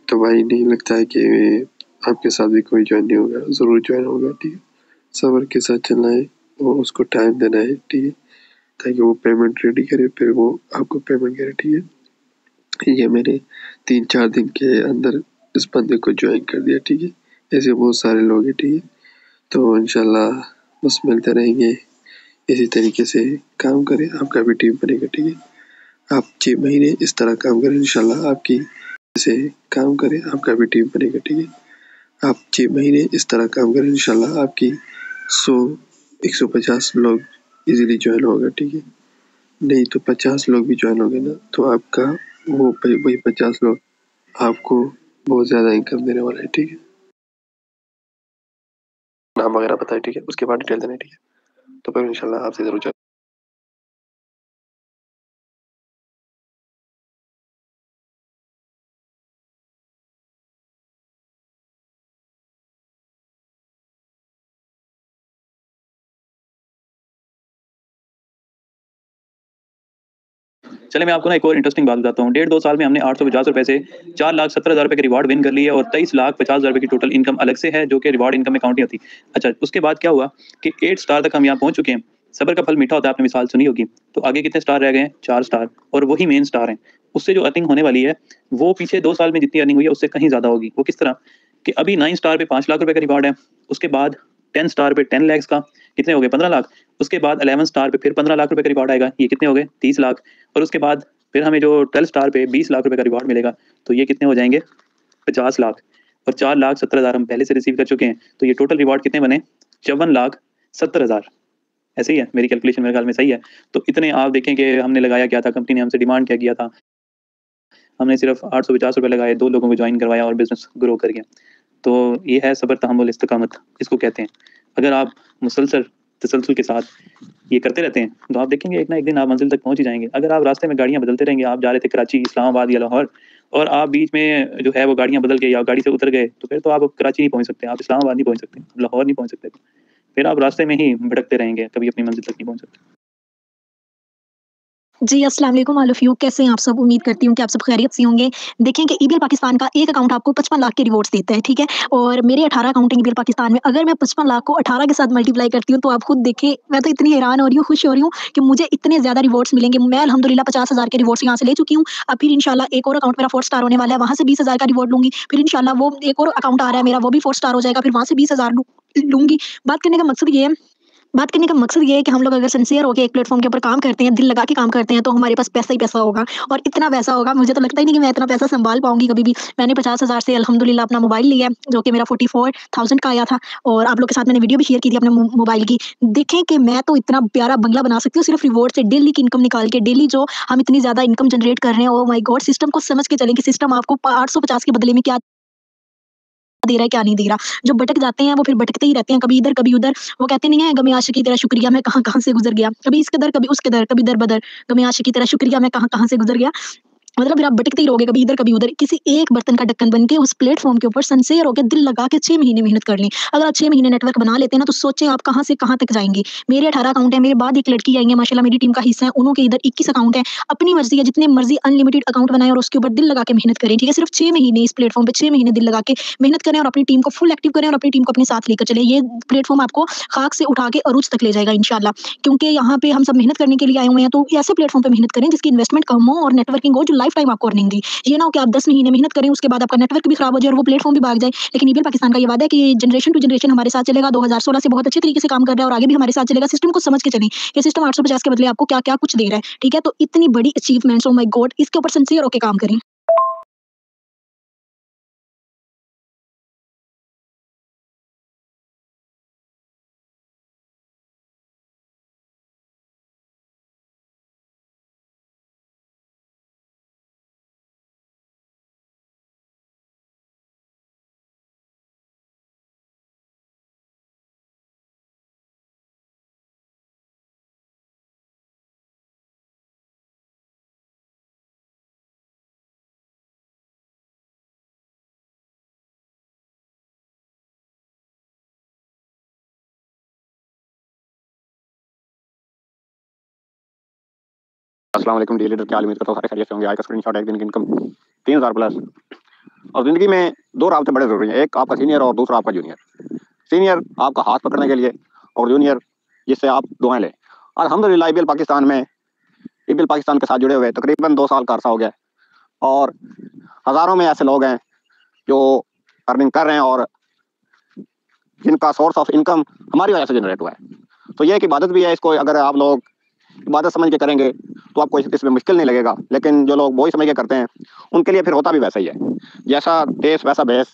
तो भाई नहीं लगता है कि आपके साथ भी कोई ज्वाइन नहीं होगा, ज़रूर ज्वाइन होगा, ठीक है। सब्र के साथ चलना है और उसको टाइम देना है, ठीक है, ताकि वो पेमेंट रेडी करे, फिर वो आपको पेमेंट करे, ठीक है। ये मैंने 3-4 दिन के अंदर इस बंदे को ज्वाइन कर दिया, ठीक है। ऐसे बहुत सारे लोग हैं, ठीक है। तो इंशाल्लाह बस मिलते रहेंगे, इसी तरीके से काम करें, आपका भी टीम बनेगा, ठीक है। आप 6 महीने इस तरह काम करें, इंशाल्लाह आपकी से काम करें, आपका भी टीम बनेगा, ठीक है। आप 6 महीने इस तरह काम करें, इंशाल्लाह आपकी 100-150 लोग इजीली ज्वाइन होगा, ठीक है। नहीं तो 50 लोग भी ज्वाइन हो गए ना, तो आपका वही 50 लोग आपको बहुत ज़्यादा इनकम देने वाला है, ठीक है। नाम वगैरह बताए, ठीक है, उसके बाद डिटेल देना है, ठीक है। तो फिर इंशाल्लाह आपसे ज़रूर चले मैं आपको ना एक और इंटरेस्टिंग बात बताता हूँ। 1.5-2 साल में हमने 850 रुपए से 4,17,000 रुपए के रिवार्ड विन कर लिए और 23,50,000 रुपए की टोटल इनकम अलग से है, जो कि रिवार्ड इनकम में काउंट नहीं होती। अच्छा, उसके बाद क्या हुआ कि 8 स्टार तक हम यहाँ पहुंच चुके हैं। सब्र का फल मीठा होता है, आपने मिसाल सुनी होगी। तो आगे कितने स्टार रह गए हैं? 4 स्टार, और वही मेन स्टार हैं। उससे जो अर्निंग होने वाली है वो पीछे 2 साल में जितनी अर्निंग हुई है उससे कहीं ज्यादा होगी। वो किस तरह कि अभी 9 स्टार पे 5 लाख रुपए का रिवार्ड है, उसके बाद 10 स्टार पे 10 लाख का, कितने हो गए 15 लाख। उसके बाद 11 स्टार पे फिर 15 लाख रुपए का रिवॉर्ड आएगा, ये कितने हो गए 30 लाख। और उसके बाद फिर हमें जो 12 स्टार पे 20 लाख रुपए का रिवॉर्ड मिलेगा, तो ये कितने हो जाएंगे 50 लाख। और 4,70,000 हम पहले से रिसीव कर चुके हैं, तो ये टोटल रिवॉर्ड कितने बने 54,70,000। ऐसे ही है मेरी कैलकुलेशन, मेरे ख्याल में सही है। तो इतने आप देखें कि हमने लगाया क्या था, कंपनी ने हमसे डिमांड क्या किया था, हमने सिर्फ 850 रुपये लगाए, 2 लोगों को ज्वाइन करवाया और बिजनेस ग्रो कर गया। तो ये है सब्र, तहम्मुल, इस्तिकामत इसको कहते हैं। अगर आप मुसलसल तसलसल के साथ ये करते रहते हैं तो आप देखेंगे एक ना एक दिन आप मंजिल तक पहुंच ही जाएंगे। अगर आप रास्ते में गाड़ियां बदलते रहेंगे, आप जा रहे थे कराची, इस्लामाबाद या लाहौर, और आप बीच में जो है वो गाड़ियां बदल गए या गाड़ी से उतर गए, तो फिर तो आप कराची नहीं पहुंच सकते, आप इस्लामाबाद नहीं पहुंच सकते, लाहौर नहीं पहुंच सकते, फिर आप रास्ते में ही भटकते रहेंगे, कभी अपनी मंजिल तक नहीं पहुंच सकते। जी, अस्सलाम वालेकुम ऑल ऑफ यू, कैसे हैं आप सब? उम्मीद करती हूँ कि आप सब खैरियत से होंगे। देखें कि ईबीएल पाकिस्तान का एक अकाउंट आपको 55 लाख के रिवॉर्ड्स देता है, ठीक है? और मेरे 18 अकाउंट हैं ईबीएल पाकिस्तान में। अगर मैं 55 लाख को 18 के साथ मल्टीप्लाई करती हूँ, तो आप खुद देखें, मैं तो इतनी हैरान हो रही हूँ, खुश हो रही हूँ कि मुझे इतने ज़्यादा रिवॉर्ड्स मिलेंगे। मैं अल्हम्दुलिल्लाह 50,000 के रिवॉर्ड्स यहाँ से ले चुकी हूँ। अब फिर इंशाल्लाह एक और अकाउंट मेरा 4 स्टार होने वाला है, वहाँ से 20,000 का रिवॉर्ड लूँगी। फिर इंशाल्लाह वो एक और अकाउंट आ रहा है मेरा, वो भी 4 स्टार हो जाएगा, फिर वहाँ से 20,000 लूँगी। बात करने का मकसद ये है कि हम लोग अगर सिंसियर होकर एक प्लेटफॉर्म के ऊपर काम करते हैं, दिल लगा के काम करते हैं, तो हमारे पास पैसा ही पैसा होगा। और इतना पैसा होगा, मुझे तो लगता ही नहीं कि मैं इतना पैसा संभाल पाऊंगी कभी भी। मैंने 50,000 से अल्हम्दुलिल्लाह अपना मोबाइल लिया, जो कि मेरा 44,000 का आया था, और आप लोग के साथ मैंने वीडियो भी शेयर की थी अपने मोबाइल की। देखें कि मैं तो इतना प्यारा बंगला बना सकती हूँ सिर्फ रिवॉर्ड से, डेली की इनकम निकाल के। डेली जो हम इतनी ज्यादा इनकम जनरेट कर रहे हैं, ओ माय गॉड, सिस्टम को समझ के चलें कि सिस्टम आपको 850 के बदले में क्या दे रहा है, क्या नहीं दे रहा। जो भटक जाते हैं वो फिर भटकते ही रहते हैं, कभी इधर कभी उधर। वो कहते नहीं है, गमे आशिकी तेरा शुक्रिया मैं कहाँ-कहाँ से गुजर गया। कभी इसके दर कभी उसके दर, कभी दर बदर। गमे आशिकी तेरा शुक्रिया मैं कहाँ-कहाँ से गुजर गया। मतलब फिर आप भटकते ही रहोगे, कभी इधर कभी उधर। किसी एक बर्तन का ढक्कन बन के उस प्लेटफॉर्म के ऊपर सिंसियर होकर दिल लगा के 6 महीने मेहनत कर लें। अगर आप 6 महीने नेटवर्क बना लेते हैं ना, तो सोचें आप कहाँ से कहाँ तक जाएंगे। मेरे 18 अकाउंट है, मेरे बाद एक लड़की आई है माशाल्लाह, मेरी टीम का हिस्सा है, उन्होंने इधर 21 अकाउंट है। अपनी मर्जी है, जितने मर्जी अनलिमिटेड अकाउंट बनाए और उसके ऊपर दिल लगा के मेहनत करें, ठीक है? सिर्फ 6 महीने इस प्लेटफॉर्म पे 6 महीने दिल लगा के मेहनत करें और अपनी टीम को फुल एक्टिव करें और अपनी टीम को अपने साथ लेकर चलें। ये प्लेटफॉर्म आपको खाक से उठा के अरूज तक ले जाएगा इंशाल्लाह। क्योंकि यहाँ पे हम सब मेहनत करने के लिए आए हुए हैं, तो ऐसे प्लेटफॉर्म पे मेहनत करें जिसकी इन्वेस्टमेंट कम हो और नेटवर्किंग हो, जो लाइफ टाइम आपको अर्निंग दी। ये ना हो कि आप 10 महीने मेहनत करें, उसके बाद आपका नेटवर्क भी खराब हो जाए और वो प्लेटफॉर्म भी भाग जाए। लेकिन ईबीएल पाकिस्तान का ये वादा है कि जनरेशन टू जनरेशन हमारे साथ चलेगा। 2016 से बहुत अच्छे तरीके से काम कर रहा है और आगे भी हमारे साथ चलेगा। सिस्टम को समझ के चलें, ये सिस्टम 850 के बदले आपको क्या-क्या कुछ दे रहा है, ठीक है? तो इतनी बड़ी अचीवमेंट्स, ओह माय गॉड, इसके ऊपर सिंसियर होके काम करें। अस्सलाम वालेकुम डी लीडर, क्या हाल? उम्मीद करता हूँ सारे खैरियत से होंगे। आज का स्क्रीनशॉट, एक दिन की इनकम 3,000 प्लस। और ज़िंदगी में 2 रास्ते बड़े ज़रूरी हैं, एक आपका सीनियर और दूसरा आपका जूनियर। सीनियर आपका हाथ पकड़ने के लिए और जूनियर जिससे आप दुआएं लें। अल्हम्दुलिल्लाह ईबीएल पाकिस्तान के साथ जुड़े हुए तकरीबन 2 साल का अरसा हो गया और हज़ारों में ऐसे लोग हैं जो अर्निंग कर रहे हैं और जिनका सोर्स ऑफ इनकम हमारी वजह से जनरेट हुआ है। तो ये एक इबादत भी है, इसको अगर आप लोग इबादत समझ के करेंगे तो आपको इसमें मुश्किल नहीं लगेगा। लेकिन जो लोग बोझ समझ के करते हैं उनके लिए फिर होता भी वैसा ही है। जैसा देश वैसा बेस,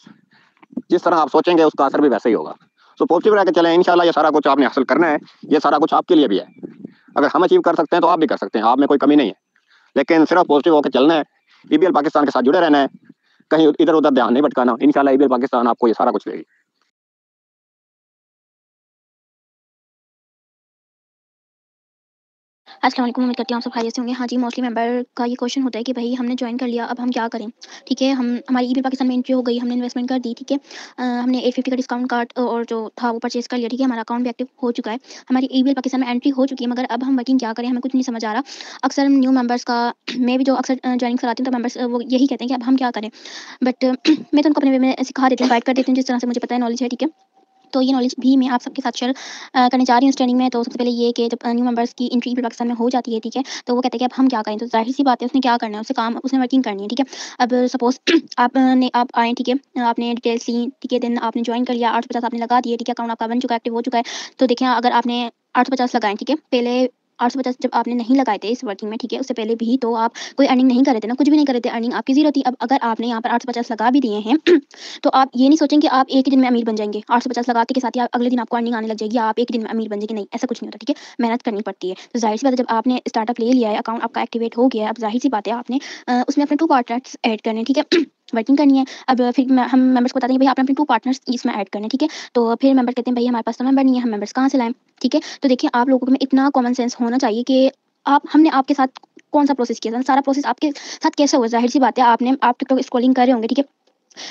जिस तरह आप सोचेंगे उसका असर भी वैसा ही होगा। तो पॉजिटिव रह के चलें, इंशाल्लाह ये सारा कुछ आपने हासिल करना है। ये सारा कुछ आपके लिए भी है। अगर हम अचीव कर सकते हैं तो आप भी कर सकते हैं, आप में कोई कमी नहीं है। लेकिन सिर्फ पॉजिटिव होकर चलना है, ईबीएल पाकिस्तान के साथ जुड़े रहना है, कहीं इधर उधर ध्यान नहीं भटकाना। इंशाल्लाह ईबीएल पाकिस्तान आपको ये सारा कुछ देगी। अस्सलाम वालेकुम, उम्मीद करती हूँ आप सब खैरियत से होंगे। हाँ जी, मोस्टली मेंबर का ये क्वेश्चन होता है कि भाई हमने ज्वाइन कर लिया, अब हम क्या करें? ठीक है, हमारी ईबीएल पाकिस्तान में एंट्री हो गई, हमने इन्वेस्टमेंट कर दी, ठीक है। हमने 850 का डिस्काउंट कार्ड और जो था वो परचेज कर लिया, ठीक है। हमारा अकाउंट भी एक्टिव हो चुका है, हमारी ईबीएल पाकिस्तान में एंट्री हो चुकी है, मगर अब हम वर्किंग क्या करें, हमें कुछ नहीं समझ आ रहा। अक्सर न्यू मेंबर्स का, मैं भी जो अक्सर ज्वाइनिंग कराती हूँ, तो मेंबर्स वो यही कहते हैं कि अब हम क्या करें। बट मैं तो उनको अपने वे में सिखा देती हूँ, गाइड कर देती हूँ जिस तरह से मुझे पता है, नॉलेज है, ठीक है। तो ये नॉलेज भी मैं आप सबके साथ शेयर करने जा रही हूँ इस ट्रेनिंग में। तो सबसे पहले ये कि जब न्यू मेंबर्स की एंट्री पाकिस्तान में हो जाती है, ठीक है, तो वो कहते हैं कि अब हम क्या करें। तो जाहिर सी बात है उसने क्या करना है, उसे काम उसने वर्किंग करनी है, ठीक है। अब सपोज आप आए, ठीक है, आपने डिटेल्स ली, ठीक है, देन आपने ज्वाइन कर लिया, 850 आपने लगा दिए, ठीक है, अकाउंट आपका बन चुका है, एक्टिव हो चुका है। तो देखिए अगर आपने 850 लगाए, ठीक है, पहले 850 जब आपने नहीं लगाए थे इस वर्किंग में, ठीक है, उससे पहले भी तो आप कोई अर्निंग नहीं कर रहे थे ना, कुछ भी नहीं कर रहे थे, अर्निंग आपकी जीरो थी। अब अगर आपने यहाँ पर 850 लगा भी दिए हैं तो आप ये नहीं सोचें कि आप एक ही दिन में अमीर बन जाएंगे। 850 लगाते के साथ ही अगले दिन आपको अर्निंग आने लग जाएगी, आप एक ही दिन में अमीर बन जाएंगे, नहीं, ऐसा कुछ नहीं होता, ठीक है, मेहनत करनी पड़ती है। तो जाहिर सी बात है जब आपने स्टार्टअप ले लिया है, अकाउंट आपका एक्टिवेट हो गया है, अब जाहिर सी बात है आपने उसमें अपने 2 पार्टनर्स ऐड करने, ठीक है, वर्किंग करनी है। अब फिर हम मेंबर्स को बताते हैं भाई आपने अपने 2 पार्टनर्स इसमें ऐड करने, ठीक है। तो फिर मेंबर कहते हैं भाई हमारे पास तो मेंबर नहीं है, हम मेंबर्स कहाँ से लाएं, ठीक है। तो देखिए आप लोगों में इतना कॉमन सेंस होना चाहिए कि हमने आपके साथ कौन सा प्रोसेस किया था, सारा प्रोसेस आपके साथ कैसे हुआ। जाहिर सी बात है आप टिकटॉक स्क्रॉलिंग कर रहे होंगे, ठीक है,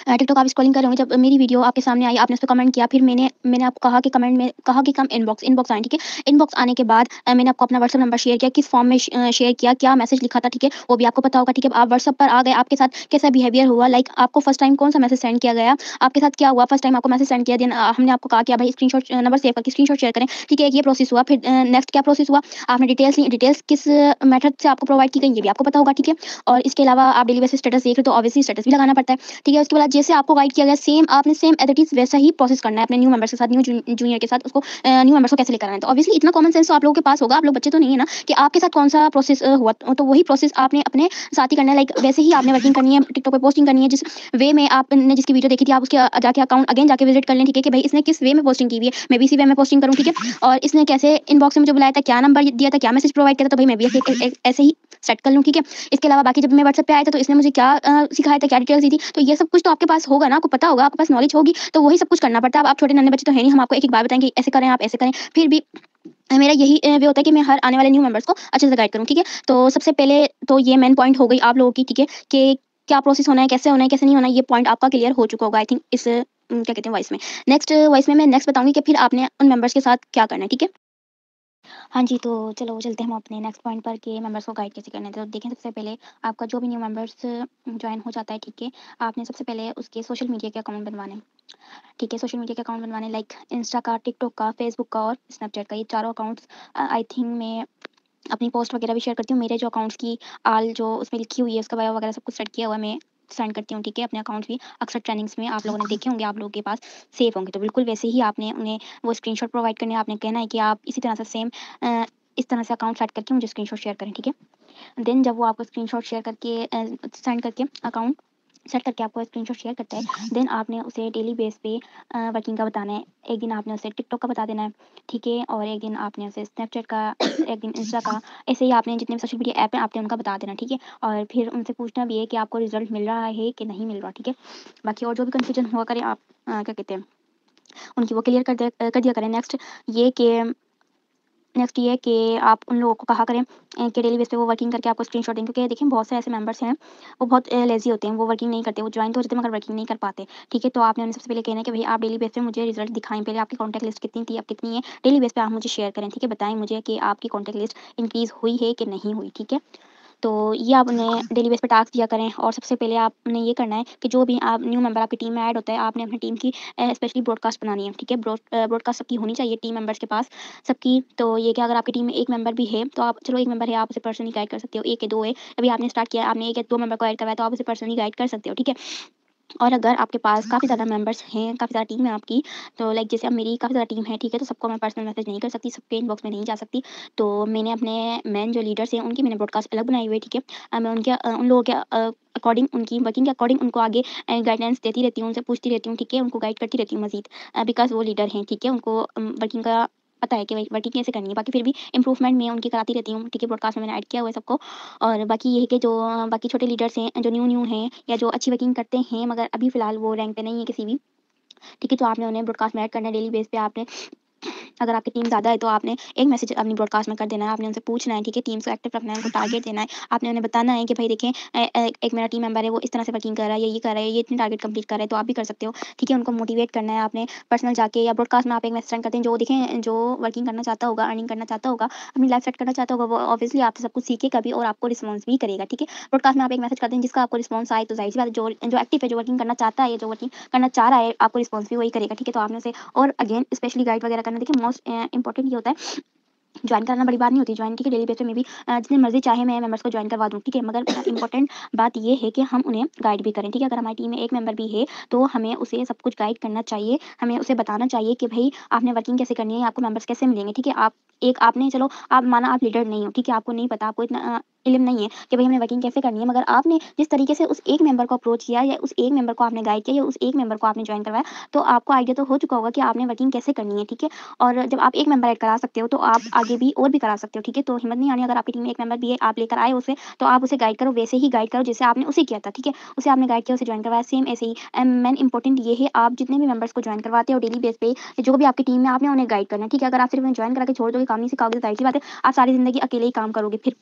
टिकटॉक आप स्क्रॉलिंग कर रहे होंगे, जब मेरी वीडियो आपके सामने आई, आपने उस पे कमेंट किया, फिर मैंने आपको कहा कि कमेंट में कहा कि कम इनबॉक्स आए, ठीक है। इनबॉक्स आने के बाद मैंने आपको अपना व्हाट्सएप नंबर शेयर किया, किस फॉर्म में शेयर किया, क्या मैसेज लिखा था, ठीक है, वो भी आपको पता होगा, ठीक है। आप व्हाट्सएप पर आ गए, आपके साथ कैसा बिहेवियर हुआ, लाइक आपको फर्स्ट टाइम कौन सा मैसेज सेंड किया गया, आपके साथ क्या हुआ, फर्स्ट टाइम आपको मैसेज सेंड किया, देन हमने आपको कहा कि भाई स्क्रीनशॉट नंबर सेव करके स्क्रीनशॉट शेयर करें, ठीक है, ये प्रोसेस हुआ। फिर नेक्स्ट क्या प्रोसेस हुआ, आपने डिटेल्स ली, डिटेल्स किस मेथड से आपको प्रोवाइड की गई ये भी आपको पता होगा, ठीक है। और इसके अलावा आप डेली बेसिस स्टेटस देख रहे हो तो ऑब्वियसली स्टेटस भी लगाना पड़ता है, ठीक है। उसके बाद जैसे आपको गाइड किया गया सेम आपने सेम एज इट इज वैसा ही प्रोसेस करना है अपने न्यू मेंबर्स के साथ, न्यू जूनियर के साथ, उसको न्यू मेंबर्स को कैसे लेकर आना है। तो ऑब्वियसली इतना कॉमन सेंस तो आप लोगों के पास होगा, आप लोग बच्चे तो नहीं है ना कि आपके साथ कौन सा प्रोसेस हुआ, तो वही प्रोसेस आपने अपने साथ ही करना है, लाइक वैसे ही आपने वर्किंग करनी है, टिकटॉक पे पोस्टिंग करनी है, जिस वे में आपने जिसकी वीडियो देखी थी आप उसके जाके अकाउंट अगेन जाके विजिट कर लें, ठीक है, कि भाई इसने किस वे में पोस्टिंग की हुई है, मैं भी इसी वे में पोस्टिंग करूँ, ठीक है। और इसने कैसे इनबॉक्स में मुझे बुलाया था, क्या नंबर दिया था, क्या मैसेज प्रोवाइड किया था, तो भाई मैं भी ऐसे ही सेट कर लूँ, ठीक है। इसके अलावा बाकी जब मैं व्हाट्सएप पे आया था तो इसने मुझे क्या सिखाया था, क्या डिटेल्स दी थी, तो ये सब कुछ तो आपके पास होगा ना, आपको पता होगा, आपके पास नॉलेज होगी, तो वही सब कुछ करना पड़ता है। अब आप छोटे नन्हे बच्चे तो है नहीं, हम आपको एक बार बताएंगे ऐसे करें, आप ऐसे करें, फिर भी मेरा यही वे होता है कि मैं हर आने वाले न्यू मेंबर्स को अच्छे से गाइड करूँ, ठीक है। तो सबसे पहले तो ये मेन पॉइंट हो गई आप लोगों की, ठीक है, कि क्या प्रोसेस होना है, कैसे होना है, कैसे नहीं होना है, ये पॉइंट आपका क्लियर हो चुका होगा आई थिंक इस क्या कहते हैं वॉइस में। नेक्स्ट वॉइस में मैं नेक्स्ट बताऊंगी कि फिर आपने उन मेंबर्स के साथ क्या करना है, ठीक है। हाँ जी, तो चलो चलते हैं हम अपने नेक्स्ट पॉइंट पर कि मेंबर्स को गाइड कैसे करना है। तो देखें सबसे पहले आपका जो भी न्यू मेंबर्स ज्वाइन हो जाता है, ठीक है, आपने सबसे पहले उसके सोशल मीडिया के अकाउंट बनवाने हैं, ठीक है। सोशल मीडिया के अकाउंट बनवाने लाइक इंस्टा का, टिकटॉक का, फेसबुक का और स्नैपचैट का, ये चारों अकाउंट्स आई थिंक मैं अपनी पोस्ट वगैरह भी शेयर करती हूँ। मेरे जो अकाउंट्स की आल जो उसमें लिखी हुई है उसका बायो वगैरह सब कुछ सेट किया हुआ है, मैं सेंड करती हूँ, ठीक है। अपने अकाउंट्स भी अक्सर ट्रेनिंग्स में आप लोगों ने देखे होंगे, आप लोगों के पास सेव होंगे, तो बिल्कुल वैसे ही आपने उन्हें वो स्क्रीनशॉट प्रोवाइड करने, आपने कहना है कि आप इसी तरह से सेम इस तरह से अकाउंट सेट करके मुझे स्क्रीनशॉट शेयर करें, ठीक है। देन जब वो आपको स्क्रीनशॉट शेयर करके सेंड करके अकाउंट सेट करके आपको स्क्रीनशॉट शेयर करता है, देन आपने उसे डेली बेस पे वर्किंग का बताना है। एक दिन आपने उसे टिकटॉक का बता देना है, ठीक है, और एक दिन आपने उसे स्नैपचैट का, एक दिन इंस्टा का, ऐसे ही आपने जितने भी सोशल मीडिया ऐप हैं आपने उनका बता देना, ठीक है। और फिर उनसे पूछना भी है कि आपको रिजल्ट मिल रहा है कि नहीं मिल रहा, ठीक है। बाकी और जो भी कन्फ्यूजन हुआ करे आप क्या कहते हैं उनकी वो क्लियर कर दिया करें। नेक्स्ट ये कि आप उन लोगों को कहा करें कि डेली बेस पे वो वर्किंग करके आपको स्क्रीनशॉट दें, क्योंकि देखिए बहुत से ऐसे मेंबर्स हैं वो बहुत लेजी होते हैं, वो वर्किंग नहीं करते, वो ज्वाइन तो होते हैं मगर वर्किंग नहीं कर पाते, ठीक है। तो आपने उन्हें सबसे पहले कहना है कि भाई आप डेली बेस पे मुझे रिजल्ट दिखाएं, पहले आपकी कॉन्टैक्ट लिस्ट कितनी थी, अब कितनी है, डेली बेस पे आप मुझे शेयर करें, ठीक है। बताएं मुझे कि आपकी कॉन्टैक्ट लिस्ट इंक्रीज़ हुई है कि नहीं हुई, ठीक है। तो ये आप उन्हें डेली बेस पे टास्क दिया करें। और सबसे पहले आपने ये करना है कि जो भी आप न्यू मेंबर आपकी टीम में ऐड होता है, आपने अपनी टीम की स्पेशली ब्रॉडकास्ट बनानी है, ठीक है। ब्रॉडकास्ट सबकी होनी चाहिए टीम मेंबर्स के पास सबकी। तो ये कि अगर आपकी टीम में एक मेंबर भी है तो आप चलो एक मेंबर है आप उसे पर्सनली गाइड कर सकते हो, एक है दो है, अभी आपने स्टार्ट किया आपने एक या दो मेंबर को ऐड करवाया तो आप उसे पर्सनली गाइड कर सकते हो, ठीक है। और अगर आपके पास काफ़ी ज़्यादा मेंबर्स हैं, काफ़ी ज़्यादा टीम है आपकी, तो लाइक जैसे अब मेरी काफ़ी ज़्यादा टीम है, ठीक है, तो सबको मैं पर्सनल मैसेज नहीं कर सकती, सबके इनबॉक्स में नहीं जा सकती। तो मैंने अपने मेन जो लीडर्स हैं उनकी मैंने ब्रॉडकास्ट अलग बनाई हुई है, ठीक है। मैं उन लोगों के अकॉर्डिंग उनकी वर्किंग के अकॉर्डिंग उनको आगे गाइडेंस देती रहती हूँ, उनसे पूछती रहती हूँ, ठीक है, उनको गाइड करती रहती हूँ मज़ीद, बिकॉज़ वो लीडर हैं, ठीक है, उनको वर्किंग का पता है कि भाई वर्किंग कैसे करनी है। बाकी फिर भी इम्प्रूवमेंट मैं उनकी कराती रहती हूँ, ठीक है, ब्रॉडकास्ट में मैंने ऐड किया हुआ है सबको। और बाकी ये है कि जो बाकी छोटे लीडर्स हैं जो न्यू हैं या जो अच्छी वर्किंग करते हैं मगर अभी फ़िलहाल वो रैंक पे नहीं है किसी भी, ठीक है, तो आपने उन्हें ब्रॉडकास्ट में ऐड करना है। डेली बेस पे आपने अगर आपकी टीम ज़्यादा है तो आपने एक मैसेज अपनी ब्रॉडकास्ट में कर देना है, आपने उनसे पूछना है, ठीक है, टीम को एक्टिव रखना है, उनको टारगेट देना है, आपने उन्हें बताना है कि भाई देखें एक मेरा टीम मेंबर है वो इस तरह से वर्किंग कर रहा है, ये कर रहा है, ये इतने टारगेट कंप्लीट कर रहा है, तो आप भी कर सकते हो, ठीक है। उनको मोटिवेट करना है आपने पर्सनल जाके या ब्रॉडकास्ट में आप एक मैसेज सेंड करते हैं, जो देखें जो वर्किंग करना चाहता होगा, अर्निंग करना चाहता होगा, अपनी लाइफ सेट करना चाहता होगा, वो ऑब्वियसली आपसे सब कुछ सीखेगा भी और आपको रिस्पॉन्स भी करेगा, ठीक है। ब्रॉडकास्ट में आप एक मैसेज करते हैं जिसका आपको रिस्पॉन्स आए तो जाहिर सी बात है जो एक्टिव है, जो वर्किंग करना चाहता है, जो वर्किंग करना चाह रहा है, आपको रिस्पॉन्स भी वही करेगा, ठीक है। तो आपने उसे और अगेन स्पेशली गाइड वगैरह करना, देखिए मोस्ट इंपॉर्टेंट ये होता है, ज्वाइन करना बड़ी बात नहीं होती, ज्वाइन की डेली बेस पे मैं भी जितने मर्जी चाहे मैं मेंबर्स को ज्वाइन करवा दूँ, ठीक है। मगर इंपॉर्टेंट बात ये है कि हम उन्हें गाइड भी करें, ठीक है। अगर हमारी टीम में एक मेंबर भी है तो हमें उसे सब कुछ गाइड करना चाहिए, हमें उसे बताना चाहिए कि भाई आपने वर्किंग कैसे करनी है, आपको मेंबर्स कैसे मिलेंगे, ठीक है। आपने चलो आप माना आप लीडर नहीं हो, ठीक है, आपको नहीं पता, आपको इतना इल्म नहीं है कि भाई हमें वर्किंग कैसे करनी है, मगर आपने जिस तरीके से उस एक मेंबर को अप्रोच किया या उस एक मेंबर को आपने गाइड किया या उस एक मेंबर को आपने ज्वाइन करवाया, तो आपको आइडिया तो हो चुका होगा कि आपने वर्किंग कैसे करनी है, ठीक है। और जब आप एक मेंबर ऐड करा सकते हो तो आप आगे भी और भी करा सकते हो, ठीक है। तो हिम्मत नहीं आनी, अगर आपकी टीम में एक मेंबर भी है, आप लेकर आए उसे, तो आप उसे गाइड करो, वैसे ही गाइड करो जैसे आपने उसे किया था, ठीक है। उसे आपने गाइड किया, उसे ज्वाइन करवाया, सेम ऐसे ही। मेन इंपॉर्टेंट ये है, आप जितने भी मेंबर्स को ज्वाइन करवाते हो डेली बेस पे, जो भी आपकी टीम में, आपने उन्हें गाइड करना है, ठीक है। अगर आप सिर्फ उन्हें ज्वाइन करा के छोड़ दोगे, काम नहीं सिखाओगे, तो जाहिर सी बात है आप सारी जिंदगी अकेले ही काम करोगे। फिर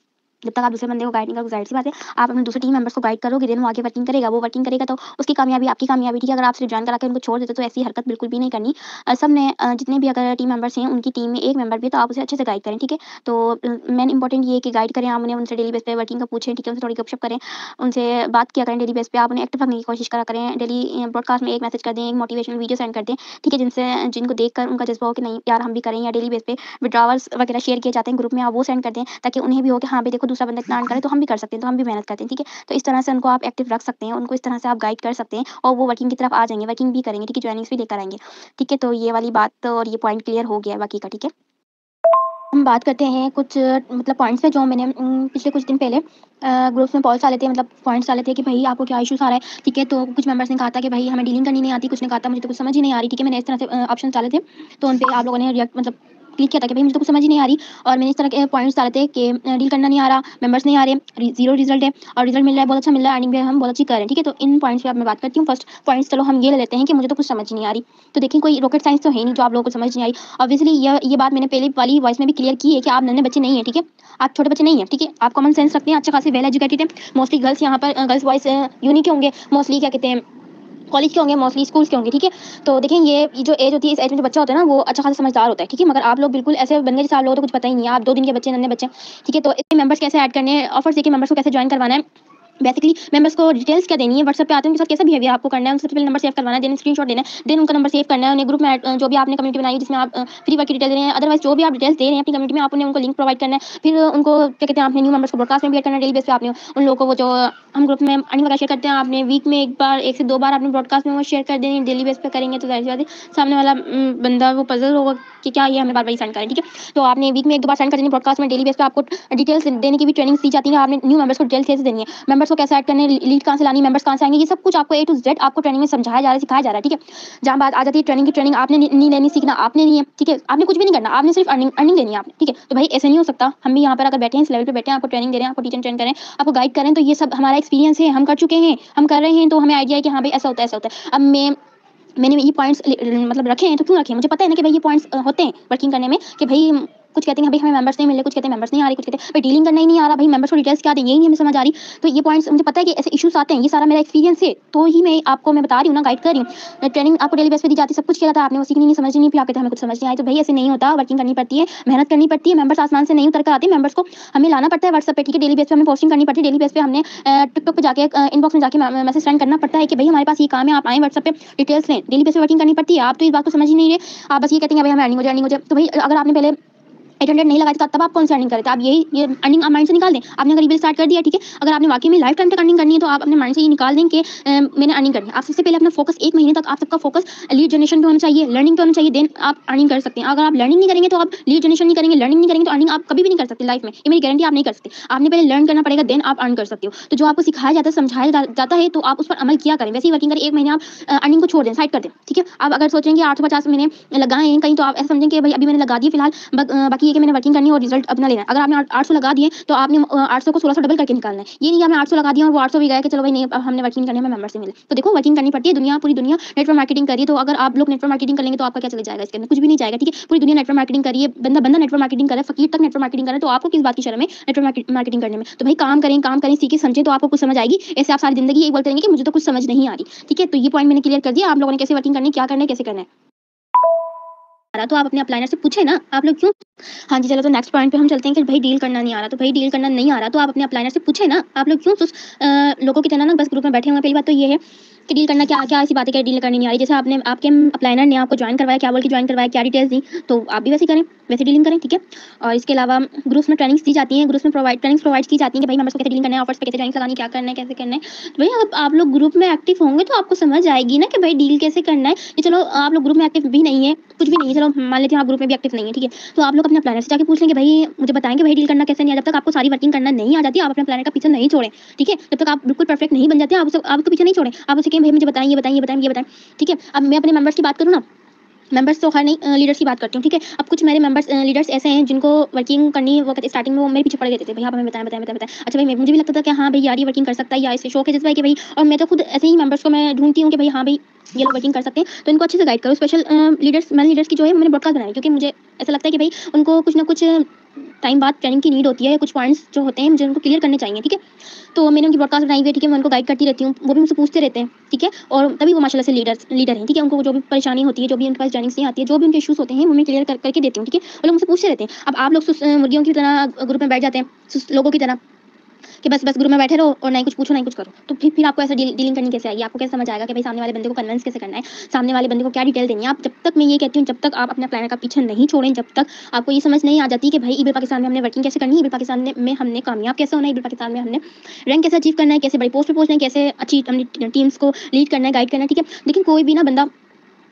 जब तक आप दूसरे बंदे को गाइड नहीं करोगे, जाहिर सी बात है आप अपने दूसरे टीम मेंबर्स को गाइड करोगे, देन वो आगे वर्किंग करेगा, वो वर्किंग करेगा तो उसकी कामयाबी आपकी कामयाबी, ठीक है। अगर आप सिर्फ ज्वाइन करा के उनको छोड़ देते तो ऐसी हरकत बिल्कुल भी नहीं करनी। सब ने जितने भी अगर टीम मेंबर्स हैं उनकी टीम में एक मेंबर भी है तो आप उसे अच्छे से गाइड करें, ठीक है। तो मेन इंपॉर्टेंट ये है कि गाइड करें, आप उन्हें उनसे डेली बेस पे वर्किंग का पूछें, ठीक है, उनसे थोड़ी गपशप करें, उनसे बात किया करें डेली बेस पे, आप उन्हें एक्टिव रखने की कोशिश करा करें। डेली ब्रॉडकास्ट में एक मैसेज कर दें, एक मोटिवेशनल वीडियो सेंड कर दें, ठीक है, जिनको देखकर उनका जज्बा हो कि नहीं यार हम भी करें, या डेली बेस पे विड्रॉवल्स वगैरह शेयर किए जाते हैं ग्रुप में, आप वो सेंड कर दें ताकि उन्हें भी हो कि हाँ भाई देखो दूसरा बंदा इतना अर्न करे तो हम भी कर सकते हैं, तो हम भी मेहनत करते हैं, ठीक है। तो इस तरह से उनको आप एक्टिव रख सकते हैं, उनको इस तरह से आप गाइड कर सकते हैं और वो वर्किंग की तरफ आ जाएंगे, वर्किंग भी करेंगे, ठीक है, ज्वाइनिंग्स भी लेकर आएंगे, ठीक है। तो ये वाली बात और ये पॉइंट क्लियर हो गया है बाकी का, ठीक है। हम बात करते हैं कुछ मतलब पॉइंट्स पे जो मैंने पिछले कुछ दिन पहले ग्रुप्स में पॉल्स डाले थे, मतलब पॉइंट्स डाले थे कि भाई आपको क्या इश्यूज आ रहा है, ठीक है। तो कुछ मेंबर्स ने कहा था कि भाई हमें डीलिंग करनी नहीं आती, कुछ ने कहा था मुझे तो कुछ समझ ही नहीं आ रही, ठीक है। मैंने इस तरह से ऑप्शन डाले थे, तो उन पे आप लोगों ने रिएक्ट मतलब क्लिक किया था कि भाई मुझे तो कुछ समझ ही नहीं आ रही, और मैंने इस तरह के पॉइंट्स डाले थे कि डील करना नहीं आ रहा, मेंबर्स नहीं आ रहे, जीरो रिजल्ट है और रिजल्ट मिल रहा है बहुत अच्छा मिल रहा है, अर्निंग भी हम बहुत अच्छी कर रहे हैं, ठीक है। तो इन पॉइंट्स पे अब मैं बात करती हूँ। फर्स्ट पॉइंट्स चलो हम ये ले लेते हैं कि मुझे तो कुछ समझ नहीं आ रही। तो देखिए कोई रॉकेट साइंस तो है नहीं जो आप लोगों को समझ नहीं आई। ऑब्वियसली ये बात मैंने पहले वाली वॉइस में भी क्लियर की है कि आप नन्हे बच्चे नहीं है, ठीक है, आप छोटे बच्चे नहीं है, ठीक है। आप कॉमन सेंस रखते हैं, अच्छे खासे वेल एजुकेटेड है। मोस्टली गर्ल्स यहाँ पर गर्ल्स बॉयज यूनिक होंगे, मोस्टली क्या कहते हैं कॉलेज के होंगे, मोस्टली स्कूल्स के होंगे, ठीक है। तो देखें ये जो एज होती है, इस एज में जो बच्चा होता है ना वो अच्छा खासा समझदार होता है, ठीक है। मगर आप लोग बिल्कुल ऐसे बन गए जैसे आप लोगों को तो कुछ पता ही नहीं है, आप 2 दिन के बच्चे, नन्हे बच्चे, ठीक है। तो इतने मेंबर्स कैसे ऐड करने हैं, ऑफर्स देके मेंबर्स को कैसे ज्वाइन करवाना है, बेसिकली मेंबर्स को डिटेल्स क्या देनी है, व्हाट्सएप पे आते हैं उनके साथ कैसा बिहेवियर आपको करना है, उनसे पहले नंबर सेव करवाना है, देन स्क्रीनशॉट देना है, देन उनका नंबर सेव करना है, उन्हें ग्रुप में जो भी आपने कम्युनिटी बनाई जिसमें आप फ्री वर्क की डिटेल दे रहे हैं, अदरवाइज जो भी आप डिटेल्स दे रहे हैं अपनी कम्युनिटी में, आप उन्हें उनको लिंक प्रोवाइड करना है। फिर उनको क्या कहते हैं आपने न्यू मेंबर्स को ब्रॉडकास्ट में भी ऐड करना है, डेली बेस पे आपने उन लोगों को वो जो हम ग्रुप में अर्निंग वगैरह शेयर करते हैं, आपने वीक में एक से दो बार आपने ब्रॉडकास्ट में वो शेयर कर देनी, डेली बेस पे करेंगे तो जाहिर सी बात है सामने वाला बंदा वो पजल होगा कि क्या ये हमें बार बार सेंड करें, ठीक है। तो आपने वीक में 1-2 बार सेंड कर देनी ब्रॉडकास्ट में, डेली बेस पे आपको डिटेल्स देने की भी ट्रेनिंग दी जाती है, आपने न्यू मेंबर्स को डिटेल्स कैसे देनी है, मेंबर्स को कैसे ऐड करने, लीड कहाँ से लानी, मेंबर्स कहाँ से आएंगे, ये सब कुछ आपको A to Z आपको ट्रेनिंग में समझाया जा रहा है, सिखाया जा रहा है, ठीक है। जहाँ बात आ जाती है ट्रेनिंग की, ट्रेनिंग आपने नहीं लेनी, सीखना आपने नहीं है, ठीक है। आपने कुछ भी नहीं करना, आपने सिर्फ अर्निंग लेनी है आपने, ठीक है। तो भाई ऐसे नहीं हो सकता, हम भी यहाँ पर अगर बैठे हैं, इस लेवल पे बैठे हैं, आपको ट्रेनिंग दे रहे हैं, आपको टीचर ट्रेन करें, आपको गाइड करें, तो ये सब हमारा एक्सपीरियंस है, हम कर चुके हैं, हम कर रहे हैं, तो हमें आइडिया है कि हाँ भाई ऐसा होता है, ऐसा होता है। अब मैंने ये पॉइंट्स मतलब रखे हैं, तो क्यों रखे हैं, मुझे पता है ना कि भाई ये पॉइंट्स होते हैं वर्किंग करने में, कि भाई कुछ कहते हैं भाई हमें मेंबर्स नहीं मिल रहे, कुछ कहते हैं मेंबर्स नहीं आ रहे, कुछ कहते हैं भाई डीलिंग करना ही नहीं आ रहा, भाई मेंबर्स को डिटेल्स क्या दें यही नहीं हमें समझ आ रही। तो ये पॉइंट्स मुझे पता है कि ऐसे इश्यूज आते हैं, ये सारा मेरा एक्सपीरियंस है, तो ही मैं आपको बता रही हूँ ना, गाइड कर रही हूँ। ट्रेनिंग आपको डेली बेस पे दी जाती है, सब कुछ किया था, आपने वो सीखनी नहीं, समझनी नहीं, फिर आप कहते हैं हमें कुछ समझ नहीं आई। तो भाई ऐसे नहीं होता, वर्किंग करनी पड़ती है, मेहनत करनी पड़ती है, मेंबर्स आसमान से नहीं उतर कर आते, मेंबर्स को हमें लाना पड़ता है व्हाट्सएप पे, ठीक है। डेली बेस पे हमें पोस्टिंग करनी पड़ती है, डेली बेस पे हमने टिकटॉक पे जाके इनबॉक्स में जाके मैसेज सेंड करना पड़ता है कि भाई हमारे पास ये काम है, आप आए व्हाट्सएप पे डिटेल्स लें, डेली बेस पे वर्किंग करनी पड़ती है। आप तो इस बात को समझ ही नहीं रहे, आप बस ये कहते हैं भाई हमें अर्निंग हो जाए। तो भाई अगर आपने पहले 800 नहीं लगाई तब आप कौन सी अर्निंग करते, आप ये अर्निंग आप माइंड से निकाल दें। आपने अगर रीबिल स्टार्ट कर दिया, ठीक है, अगर आपने वाकई में लाइफ टाइम तक अर्निंग करनी है तो आप अपने माइंड से ये निकाल दें कि मैंने अर्निंग करनी है। आप सबसे पहले अपना फोकस 1 महीने तक आप सबका फोकस लीड जनरेशन पे होना चाहिए, लर्निंग पे होना चाहिए, देन आप अर्निंग कर सकते हैं। अगर आप लर्निंग नहीं करेंगे तो आप लीड जनरेशन नहीं करेंगे, लर्निंग नहीं करेंगे तो अर्निंग आप कभी भी नहीं कर सकते लाइफ में, ये मेरी गारंटी, आप नहीं कर सकते। आपने पहले लर्न करना पड़ेगा, देन आप अर्न कर सकते हो। तो जो आपको सिखाया जाता है, समझाया जाता है, तो आप उस पर अमल किया करें। वैसे ही वर्किंग करें, 1 महीने आप अर्निंग को छोड़ दें, साइड कर दें, ठीक है। आप अगर सोचेंगे 850 मैंने लगाए हैं कहीं, तो आप ऐसा समझें कि भाई अभी मैंने लगा दिए फिलहाल, बाकी बाकी ये कि मैंने वर्किंग करनी है और रिजल्ट अपना लेना है। अगर आपने 800 लगा दिए तो आपने 800 को 1600 डबल करके निकालना है। ये नहीं कि आपने 800 लगा दिया और वो 800 भी गया कि चलो भाई नहीं अब हमने वर्किंग करनी है, हमें मेंबर से मिले। तो देखो वर्किंग करनी पड़ती है, दुनिया पूरी दुनिया नेटवर्क मार्केटिंग कर रही है। तो अगर आप लोग नेटवर्क मार्केटिंग कर लेंगे तो आपका क्या चले जाएगा, इसके अंदर कुछ भी नहीं जाएगा, ठीक है। पूरी दुनिया नेटवर्क मार्केटिंग कर रही है, बंदा बंदा नेटवर्क मार्केटिंग कर रहा है, फकीर तक नेटवर्क मार्केटिंग कर रहा है, तो आपको किस बात की शर्म है नेटवर्क मार्केटिंग करने में। तो भाई काम करें सीखे समझे तो आपको कुछ समझ आएगी। ऐसे आप सारी जिंदगी यही बोलते रहेंगे कि मुझे तो कुछ समझ नहीं आ रही, ठीक है। तो ये पॉइंट मैंने क्लियर कर दिया, आप लोगों ने कैसे वर्किंग करनी है, क्या करना है, कैसे करना है। तो आप अपने अपलाइनर से पूछे ना, आप लोग क्यों। हाँ जी चलो, तो नेक्स्ट पॉइंट पे हम चलते हैं कि भाई डील करना नहीं आ रहा। तो भाई डील करना नहीं आ रहा तो आप अपने अपलाइनर से पूछे ना, आप लोग क्यों लोगों की तरह ना बस ग्रुप में बैठे हुए। पहली बात तो ये है कि डील करना क्या ऐसी बात है कि डील करनी नहीं आ रही। जैसे आपने आपके अपलाइनर ने आपको ज्वाइन करवाया, क्या बोल के ज्वाइन करवाया, क्या डिटेल्स दी, तो आप भी वैसे करें, वैसे डीलिंग करें, ठीक है। और इसके अलावा ग्रुप्स में ट्रेनिंग्स दी जाती हैं, ग्रुप्स में ट्रेनिंग्स प्रोवाइड की जाती हैं कि भाई मेंबर्स को कैसे डीलिंग करना है, ऑफर्स पे कैसे ज्वाइन लगानी, क्या करना है, कैसे करना है। तो भाई आप लोग ग्रुप में एक्टिव होंगे तो आपको समझ आएगी ना कि भाई डील कैसे करना है। ये चलो आप लोग ग्रुप में एक्टिव भी नहीं है, कुछ भी नहीं है, चलो मान लेते हैं आप ग्रुप में भी एक्टिव नहीं है, ठीक है। तो आप लोग अपने प्लानर से जाके पूछ लेंगे भाई मुझे बताएंगे भाई डील करना कैसे नहीं है। जब तक आपको सारी वर्किंग करना नहीं आ जाती आप अपने प्लानर का पीछे नहीं छोड़ें, ठीक है। जब तक आप बिल्कुल परफेक्ट नहीं बन जाते आप तो पीछे नहीं छोड़ें, आप उसे कहें भाई मुझे बताएं, ये बताएं, ये बताएं, ये बताएं, ठीक है। अब मैं अपने मेंबर्स की बात करूँ ना, मेंबर्स तो हर नहीं लीडर्स की बात करती हूँ, ठीक है। अब कुछ मेरे मेंबर्स लीडर्स ऐसे हैं जिनको वर्किंग करनी वो कहते स्टार्टिंग में वो मेरे पीछे पड़ गए थे, भाई आप हमें बताएं बताएं बताएं बताएं। अच्छा भाई मुझे भी लगता था कि हाँ भाई यार ये वर्किंग कर सकता है या इसे शौक है जैसे भाई कि भाई, और मैं तो खुद ऐसे ही मेंबर्स को मैं ढूंढती हूँ कि भाई हाँ भाई ये लोग वर्किंग कर सकते हैं, तो इनको अच्छे से गाइड करो। स्पेशल लीडर्स मैन लीडर्स की जो है मैंने ब्रॉडकास्ट बनाई क्योंकि मुझे ऐसा लगता है कि भाई उनको कुछ ना कुछ टाइम बाद ट्रेनिंग की नीड होती है, कुछ पॉइंट्स जो होते हैं मुझे उनको क्लियर करने चाहिए, ठीक है। तो मैंने उनकी ब्रॉडकास्ट बनाई हुई है, ठीक है। मैं उनको गाइड करती रहती हूँ, वो भी मुझसे पूछते रहते हैं, ठीक है। और तभी वो माशाल्लाह से लीडर हैं, ठीक है। उनको जो भी परेशानी होती है, जो भी उनके पास ट्रेनिंग्स नहीं आती है, जो भी उनके इशूज़ होते हैं वो मैं क्लियर करके देती हूँ, ठीक है। वो लोग मुझसे पूछते रहते हैं। अब आप लोग मुर्गियों की तरह ग्रुप में बैठ जाते हैं, लोगों की तरह कि बस ग्रुप में बैठे रहो और नहीं कुछ पूछो नहीं कुछ करो, तो फिर आपको ऐसा डीलिंग करनी कैसे आएगी, आपको कैसे समझ आएगा कि भाई सामने वाले बंदे को कन्विंस कैसे करना है, सामने वाले बंदे को क्या डिटेल देनी है। आप जब तक, मैं ये कहती हूँ, जब तक आप अपने प्लानर का पीछे नहीं छोड़ें, जब तक आपको ये समझ नहीं आ जाती कि भाई ईबीएल पाकिस्तान में हमने वर्किंग कैसे करनी है, ईबीएल पाकिस्तान में हमने कामयाब कैसे होना है, ईबीएल पाकिस्तान में हमने रैंक कैसे अचीव करना है, कैसे बड़ी पोस्ट पे पहुंचना है, कैसे अपनी टीम्स को लीड करना है, गाइड करना है, ठीक है। लेकिन कोई भी ना बंदा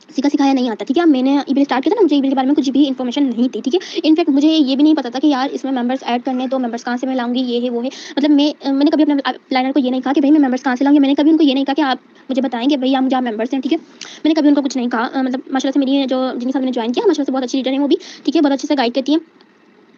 सिखाया नहीं आता, ठीक है। मैंने ईबीएल स्टार्ट किया था ना, मुझे ईबीएल के बारे में कुछ भी इन्फॉर्मेशन नहीं थी, ठीक है। इनफैक्ट मुझे ये भी नहीं पता था कि यार इसमें मेंबर्स ऐड करने, तो मेंबर्स कहाँ से मैं लाऊंगी, ये है वो है। मतलब मैंने कभी अपने प्लानर को ये नहीं कहा कि भाई मैं मेंबर्स कहाँ से लाऊंगी, मैंने कभी उनको ये नहीं कहा कि आप मुझे बताएंगे भैया मुझे आप मेंबर्स हैं, ठीक है। मैंने कभी उनको कुछ नहीं कहा। मतलब माशाल्लाह से मेरी जो जिनके साथ मैंने ज्वाइन किया माशाल्लाह से बहुत अच्छी लीडर है वो भी, ठीक है, बहुत अच्छे से गाइड करती है।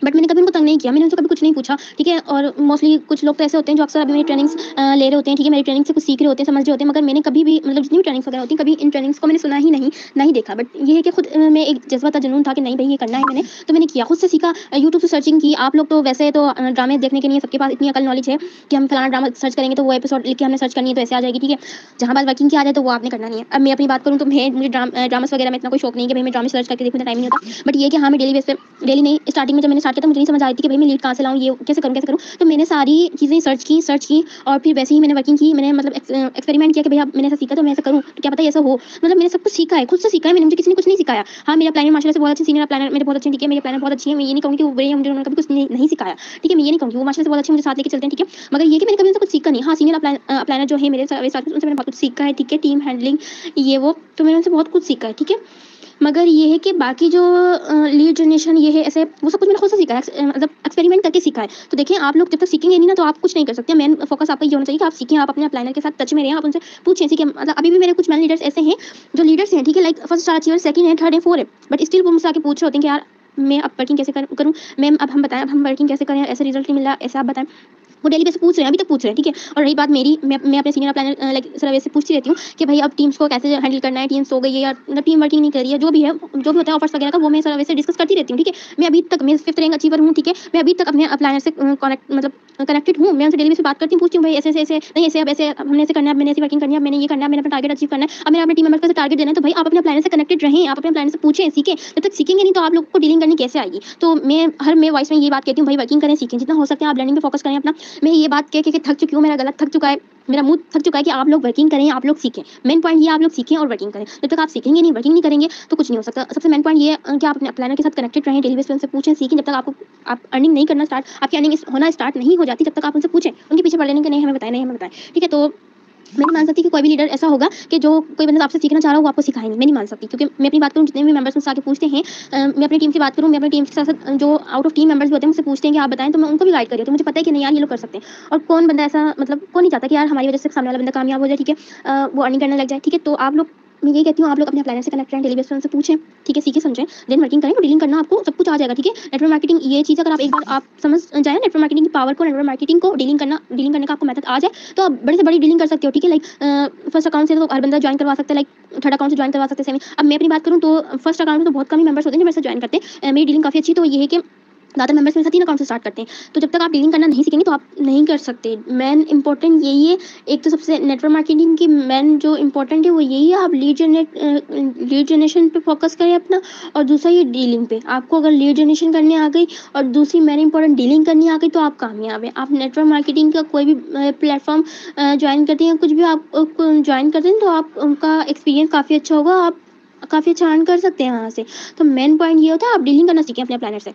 बट मैंने कभी उनको तंग नहीं किया, मैंने उनसे कभी कुछ नहीं पूछा, ठीक है। और मोस्टली कुछ लोग तो ऐसे होते हैं जो अक्सर अभी मेरी ट्रेनिंग्स ले रहे होते हैं, ठीक है, मेरी ट्रेनिंग से कुछ सीख रहे होते हैं, समझ रहे होते हैं, मगर मैंने कभी भी मतलब जितनी भी ट्रेनिंग्स वगैरह होती हैं कभी इन ट्रेनिंग्स को मैंने सुना ही नहीं देखा। बट ये है कि खुद में एक जज्बा था, जुनून था कि नहीं भाई ये करना है मैंने, तो मैंने किया, खुद से सीखा, यूट्यूब से सर्चिंग की। आप लोग तो वैसे तो ड्रामे देखने के लिए सबके पास इतनी अकल नॉलेज है कि हम फलाना ड्रामा सर्च करेंगे तो वो एपिसोड लिख के हमने सर्च करनी है तो ऐसे आ जाएगी, ठीक है। जहाँ बात वर्किंग की आ जाए तो वो आपने करना नहीं है। अब मैं अपनी बात करूँ तो मुझे ड्रामास वगैरह में इतना कोई शौक नहीं है कि भाई मैं ड्रामे सर्च करके देखूँ, टाइम नहीं होता। बट ये कि हाँ मैं डेली बेस पे, डेली नहीं, स्टार्टिंग में जब मैंने स्टार्ट किया तो मुझे नहीं समझ आई थी कि भाई मैं लीड कहाँ से लाऊँ, ये कैसे करूँ। तो मैंने सारी चीज़ें सर्च की और फिर वैसे ही मैंने वर्किंग की। मैंने मतलब एक्सपेरिमेंट किया कि भाई मैंने ऐसा सीखा तो मैं ऐसा करूँ, तो क्या पता ऐसा हो। मतलब मैंने सब कुछ सीखा है, खुद से सीखा है मैंने, मुझे किसी ने कुछ नहीं सिखाया। हाँ मेरा प्लानर माशाल्लाह से बहुत अच्छे, सीनियर प्लानर मेरे बहुत अच्छे, ठीक है। मेरे प्लानर बहुत अच्छी है, मैं ये नहीं कहूँगी कि वो बुरे हैं, मुझे उन्होंने कभी कुछ नहीं सिखाया, ठीक है। मैं ये नहीं कहूँगी, वो माशाल्लाह से बहुत अच्छे मुझे साथ लेके चलते हैं, ठीक है। मगर ये कि मैंने कभी उनसे कुछ सीखा नहीं। हाँ सीनियर प्लानर जो है मेरे साथ उनसे मैंने बहुत कुछ सीखा है, ठीक है। टीम हैंडलिंग ये वो, तो मैंने उनसे बहुत कुछ सीखा है, ठीक है। मगर ये है कि बाकी जो लीड जनरेशन ये है ऐसे, वो सब कुछ मैंने खुद से सीखा है, मतलब एक्सपेरिमेंट करके सीखा है। तो देखिए आप लोग जब तक सीखेंगे नहीं ना तो आप कुछ नहीं कर सकते। मेन फोकस आपका ये होना चाहिए कि आप सीखें, आप अपने प्लानर के साथ टच में रहें, आप उनसे पूछें, सीखें। मतलब अभी भी मेरे कुछ मैन लीडर्स ऐसे हैं जो लीडर्स हैं, ठीक है, like first star achiever, second है, थर्ड है, फोर्थ है, बट स्टिल वो मुझसे आके पूछ रहे होते हैं कि यार मैं अब वर्किंग कैसे करूँ मैम, अब हम बताएं, अब हम वर्किंग कैसे करें, ऐसे रिजल्ट नहीं मिल रहा, ऐसा आप बताएं। वो डेली बेस पूछ रहे हैं, अभी तक पूछ रहे हैं, ठीक है। और रही बात मेरी, मैं अपने सीनियर प्लानर लाइक सर्वे से पूछती रहती हूँ कि भाई अब टीम्स को कैसे हैंडल करना है, टीम्स हो गई है या मतलब टीम वर्किंग नहीं कर रही है, जो भी है, जो भी होता है ऑफर्स वगैरह का, वो मैं सर्वे से डिस्कस करती रहती हूँ, ठीक है। मैं अभी तक, मैं 5th रैंक अचीवर हूँ, ठीक है। मैं अभी तक अपने प्लानर से कनेक्टेड हूँ, मैं उनसे डेली बेस बात करती हूँ, पूछती हूँ भाई ऐसे नहीं ऐसे, अब ऐसे हमने ऐसे करना है, मैंने ऐसी वर्किंग करनी है, मैंने ये करना है, मैंने अपना टारगेट अचीव करना है, अब मैंने अपने टीम मेंबर्स को टारगेट देना है। तो भाई आप अपने प्लानर से कनेक्टेड रहें, आप अपने प्लानर से पूछें, सीखें। जब तक सीखेंगे नहीं तो आप लोग को डीलिंग करनी कैसे आएगी। तो मैं वॉइस में ये बात कहती हूँ भाई वर्किंग करें, सीखें, जितना हो सकता है आप लर्निंग पे फोकस करें अपना। मैं ये बात कह के थक चुकी हूँ, मेरा गलत थक चुका है, मेरा मूड थक चुका है कि आप लोग वर्किंग करें, आप लोग सीखें। मेन पॉइंट ये आप लोग सीखें और वर्किंग करें। जब तक आप सीखेंगे नहीं, वर्किंग नहीं करेंगे तो कुछ नहीं हो सकता। सबसे मेन पॉइंट ये है कि आप अपने प्लानर के साथ कनेक्टेड रहें, डेली बेस पे उनसे पूछें, सीखें। जब तक आप अर्निंग नहीं करना स्टार्ट, आपकी अर्निंग होना स्टार्ट नहीं हो जाती, जब तक आप उनसे पूछें, उनके पीछे पड़ लेने के नहीं हमें बताएं, ठीक है। तो मैं नहीं मान सकती कि कोई भी लीडर ऐसा होगा कि जो कोई बंदा आपसे सीखना चाह रहा हो वो आपको सिखाए नहीं, मैं नहीं मान सकती। क्योंकि मैं अपनी बात करूँ, जितने भी मेंबर्स मुझसे आके पूछते हैं, मैं अपनी टीम की बात करूँ, मैं अपनी टीम के साथ जो आउट ऑफ टीम मेंबर्स होते हैं मुझसे पूछते हैं कि आप बताएं, तो मैं उनको भी गाइड करी, तो मुझे पता है कि नहीं यार ये लोग कर सकते हैं। और कौन बंदा ऐसा, मतलब कौन नहीं चाहता कि यार हमारी वजह से सामने वाला बंदा कामयाब हो जाए, ठीक है, वो अर्निंग करने लग जाए, ठीक है। तो आप लोग मैं यही कहती हूँ आप लोग अपने प्लानर से कनेक्ट रहें, डेली बेस पर उनसे पूछें, ठीक है, सीखें समझें, देन वर्किंग करें, तो डीलिंग करना आपको सब कुछ आ जाएगा, ठीक है। नेटवर्क मार्केटिंग ये चीज़ अगर आप एक बार आप समझ जाए नेटवर्क मार्केटिंग की पावर को, नेटवर्क मार्केटिंग को डीलिंग करने का आपको मेथड आ जाए, तो आप बड़ी से बड़ी डीलिंग कर सकते हो, ठीक है। लाइक फर्स्ट अकाउंट से तो हर बंदा ज्वाइन करवा सकता है, लाइक थर्ड अकाउंट से ज्वाइन करवा सकते हैं, सेवन। अब मैं अपनी बात करूँ तो फर्स्ट अकाउंट में तो बहुत कम ही मेंबर्स होते हैं जो मेरे से ज्वाइन करते हैं। मेरी डीलिंग काफ़ी अच्छी, तो ये है कि ज़्यादा मेंबर्स मेरे साथ 3 अकाउंट से स्टार्ट करते हैं। तो जब तक आप डीलिंग करना नहीं सीखेंगे तो आप नहीं कर सकते। मेन इंपॉर्टेंट यही है, एक तो सबसे नेटवर्क मार्केटिंग की मेन जो इंपॉर्टेंट है वो यही है, आप लीड जनरेशन पे फोकस करें अपना, और दूसरा ये डीलिंग पे। आपको अगर लीड जनरेशन करने आ गई और दूसरी मेन इंपॉर्टेंट डीलिंग करनी आ गई तो आप कामयाब हैं। आप नेटवर्क मार्केटिंग का कोई भी प्लेटफॉर्म ज्वाइन करते हैं, कुछ भी आप ज्वाइन करते हैं, तो आप उनका एक्सपीरियंस काफ़ी अच्छा होगा, आप काफ़ी अच्छा अर्न कर सकते हैं वहाँ से। तो मेन पॉइंट ये होता है आप डीलिंग करना सीखें अपने प्लानर से।